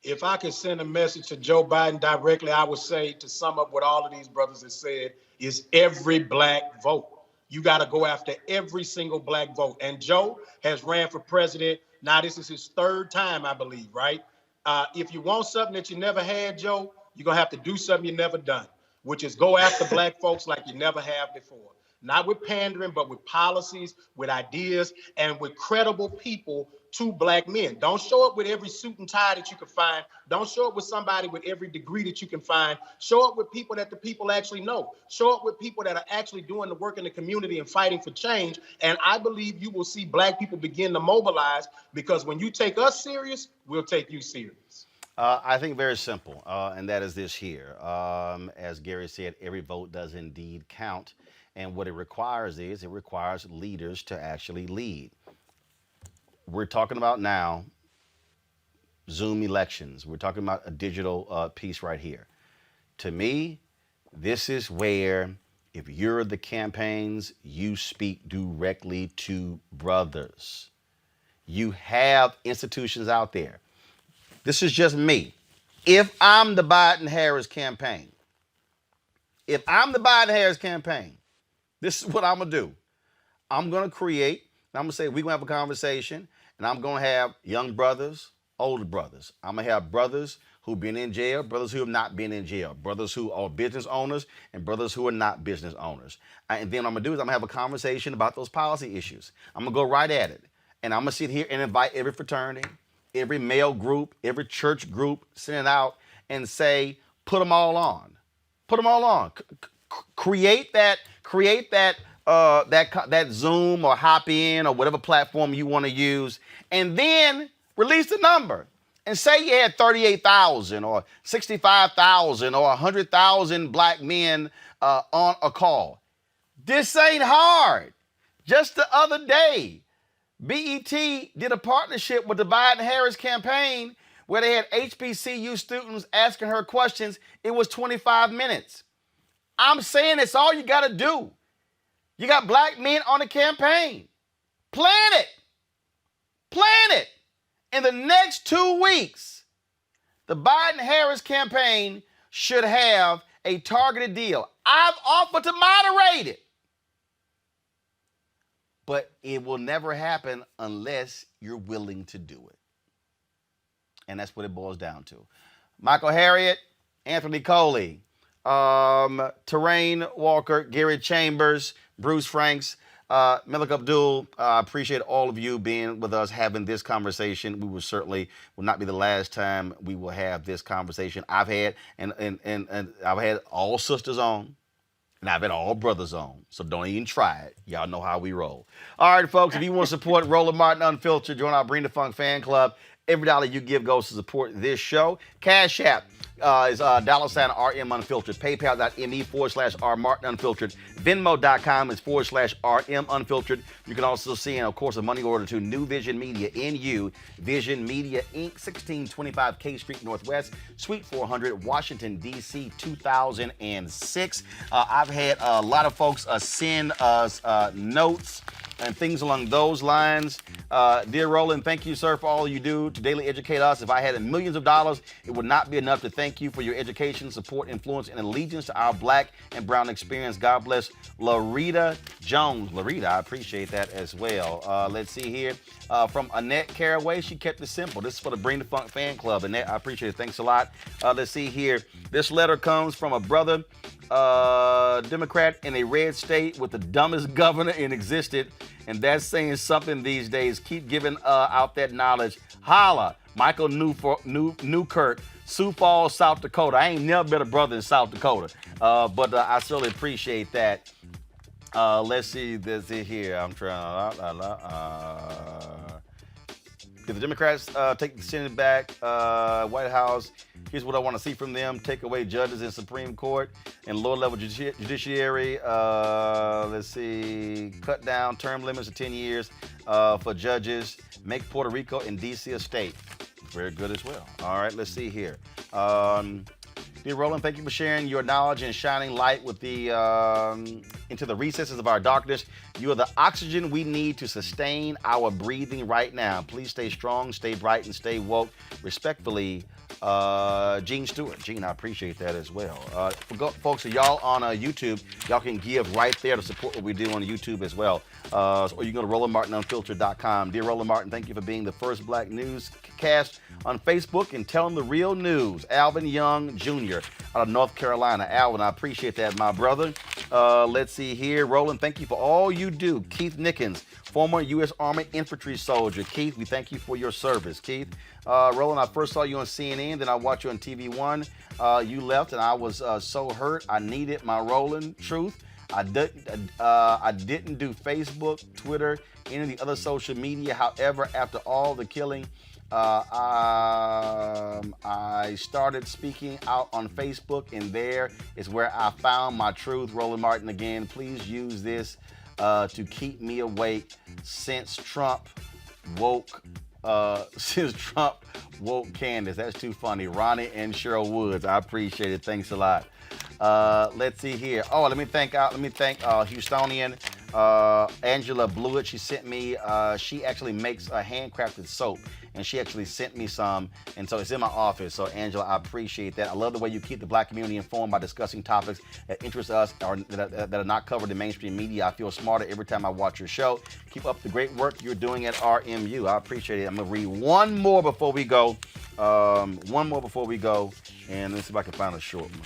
If I could send a message to Joe Biden directly, I would say, to sum up what all of these brothers have said, is every Black vote. You got to go after every single Black vote. And Joe has ran for president. Now, this is his third time, I believe, right? If you want something that you never had, Joe, you're going to have to do something you never done, which is go after Black folks like you never have before. Not with pandering, but with policies, with ideas, and with credible people to Black men. Don't show up with every suit and tie that you can find. Don't show up with somebody with every degree that you can find. Show up with people that the people actually know. Show up with people that are actually doing the work in the community and fighting for change. And I believe you will see Black people begin to mobilize, because when you take us serious, we'll take you serious. I think very simple, and that is this here. As Gary said, every vote does indeed count. And what it requires is, it requires leaders to actually lead. We're talking about now Zoom elections. We're talking about a digital piece right here. To me, this is where, if you're the campaigns, you speak directly to brothers. You have institutions out there. This is just me. If I'm the Biden-Harris campaign, this is what I'm going to do. I'm going to create, and I'm going to say, we're going to have a conversation, and I'm going to have young brothers, older brothers. I'm going to have brothers who've been in jail, brothers who have not been in jail, brothers who are business owners, and brothers who are not business owners. And then what I'm going to do is I'm going to have a conversation about those policy issues. I'm going to go right at it. And I'm going to sit here and invite every fraternity, every male group, every church group, send it out and say, put them all on. Put them all on. Create that Zoom or Hop In or whatever platform you want to use, and then release the number and say you had 38,000 or 65,000 or 100,000 Black men on a call. This ain't hard. Just the other day, BET did a partnership with the Biden-Harris campaign where they had HBCU students asking her questions. It was 25 minutes. I'm saying it's all you got to do. You got Black men on the campaign. Plan it. Plan it. In the next 2 weeks, the Biden-Harris campaign should have a targeted deal. I've offered to moderate it. But it will never happen unless you're willing to do it. And that's what it boils down to. Michael Harriot, Anthony Coley, Terrain Walker, Gary Chambers, Bruce Franks, Malik Abdul, I appreciate all of you being with us, having this conversation. We will not be the last time we will have this conversation. I've had, and I've had all sisters on, and I've had all brothers on, so don't even try it. Y'all know how we roll. All right, folks, if you want to support Roland Martin Unfiltered, join our Bring the Funk fan club. Every dollar you give goes to support this show. Cash App is $RM Unfiltered. PayPal.me/R Martin Unfiltered. Venmo.com is /RM Unfiltered. You can also send, of course, a money order to New Vision Media, NU Vision Media Inc., 1625 K Street Northwest, Suite 400, Washington, D.C., 2006. I've had a lot of folks send us notes and things along those lines. Dear Roland, thank you, sir, for all you do to daily educate us. If I had millions of dollars, it would not be enough to thank you for your education, support, influence, and allegiance to our black and brown experience. God bless Larita Jones. Larita, I appreciate that as well. Let's see here. From Annette Caraway, she kept it simple. This is for the Bring the Funk fan club. Annette, I appreciate it. Thanks a lot. Let's see here. This letter comes from a brother, Democrat in a red state with the dumbest governor in existence, and that's saying something these days. Keep giving out that knowledge. Holla, Michael Newkirk, Sioux Falls, South Dakota. I ain't never been a brother in South Dakota, but I certainly appreciate that. Let's see this here. I'm trying. If the Democrats take the Senate back, White House, here's what I want to see from them. Take away judges in Supreme Court and lower-level judiciary. Let's see. Cut down term limits to 10 years for judges. Make Puerto Rico and D.C. a state. Very good as well. All right, let's see here. Dear Roland, thank you for sharing your knowledge and shining light with the into the recesses of our darkness. You are the oxygen we need to sustain our breathing right now. Please stay strong, stay bright, and stay woke. Respectfully, Gene Stewart. Gene, I appreciate that as well. Folks, so y'all on YouTube, y'all can give right there to support what we do on YouTube as well. Or you can go to RolandMartinUnfiltered.com. Dear Roland Martin, thank you for being the first black newscast on Facebook and telling the real news. Alvin Young Jr. out of North Carolina. Alvin, I appreciate that, my brother. Let's see here. Roland, thank you for all you do. Keith Nickens, former U.S. Army infantry soldier. Keith, we thank you for your service. Keith, Roland, I first saw you on CNN, then I watched you on TV One. You left, and I was so hurt. I needed my Roland truth. I didn't do Facebook, Twitter, any of the other social media. However, after all the killing, I started speaking out on Facebook, and there is where I found my truth. Roland Martin, again, please use this to keep me awake since Trump woke Candace. That's too funny. Ronnie and Cheryl Woods. I appreciate it. Thanks a lot. Let's see here. Oh, let me thank Houstonian Angela Blewett. She sent me. She actually makes a handcrafted soap, and she actually sent me some, and so it's in my office. So Angela, I appreciate that. I love the way you keep the black community informed by discussing topics that interest us or that are not covered in mainstream media. I feel smarter every time I watch your show. Keep up the great work you're doing at RMU. I appreciate it. I'm gonna read one more before we go. And let's see if I can find a short one.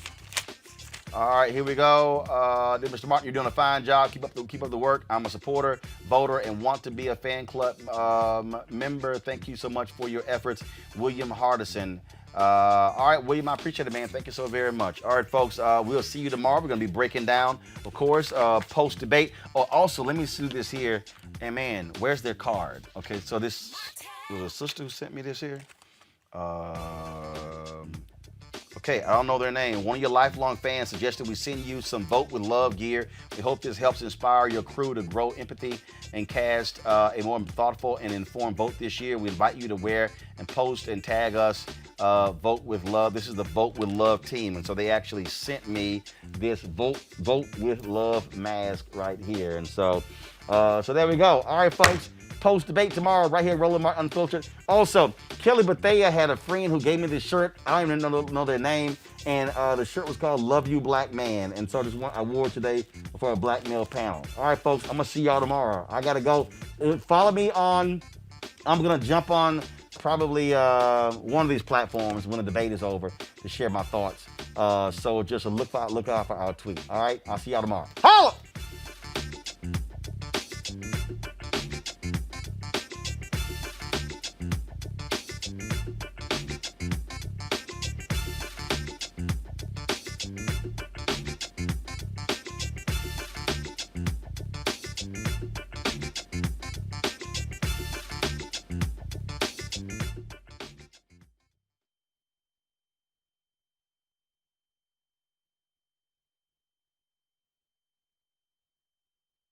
All right, here we go. Dear Mr. Martin, you're doing a fine job. Keep up the work. I'm a supporter, voter, and want to be a fan club member. Thank you so much for your efforts, William Hardison. All right, William, I appreciate it, man. Thank you so very much. All right, folks, we'll see you tomorrow. We're going to be breaking down, of course, post-debate. Oh, also, let me see this here. And, man, where's their card? Okay, so this was a sister who sent me this here. Okay, I don't know their name. One of your lifelong fans suggested we send you some Vote with Love gear. We hope this helps inspire your crew to grow empathy and cast a more thoughtful and informed vote this year. We invite you to wear and post and tag us, Vote with Love. This is the Vote with Love team. And so they actually sent me this Vote with Love mask right here. And so there we go. All right, folks. Post-debate tomorrow right here, Roland Martin Unfiltered. Also, Kelly Bethea had a friend who gave me this shirt. I don't even know their name. And the shirt was called Love You Black Man. And so this one I wore today for a black male panel. All right, folks, I'm going to see y'all tomorrow. I got to go. Follow me on, I'm going to jump on probably one of these platforms when the debate is over to share my thoughts. So just look out for our tweet. All right, I'll see y'all tomorrow. Holla!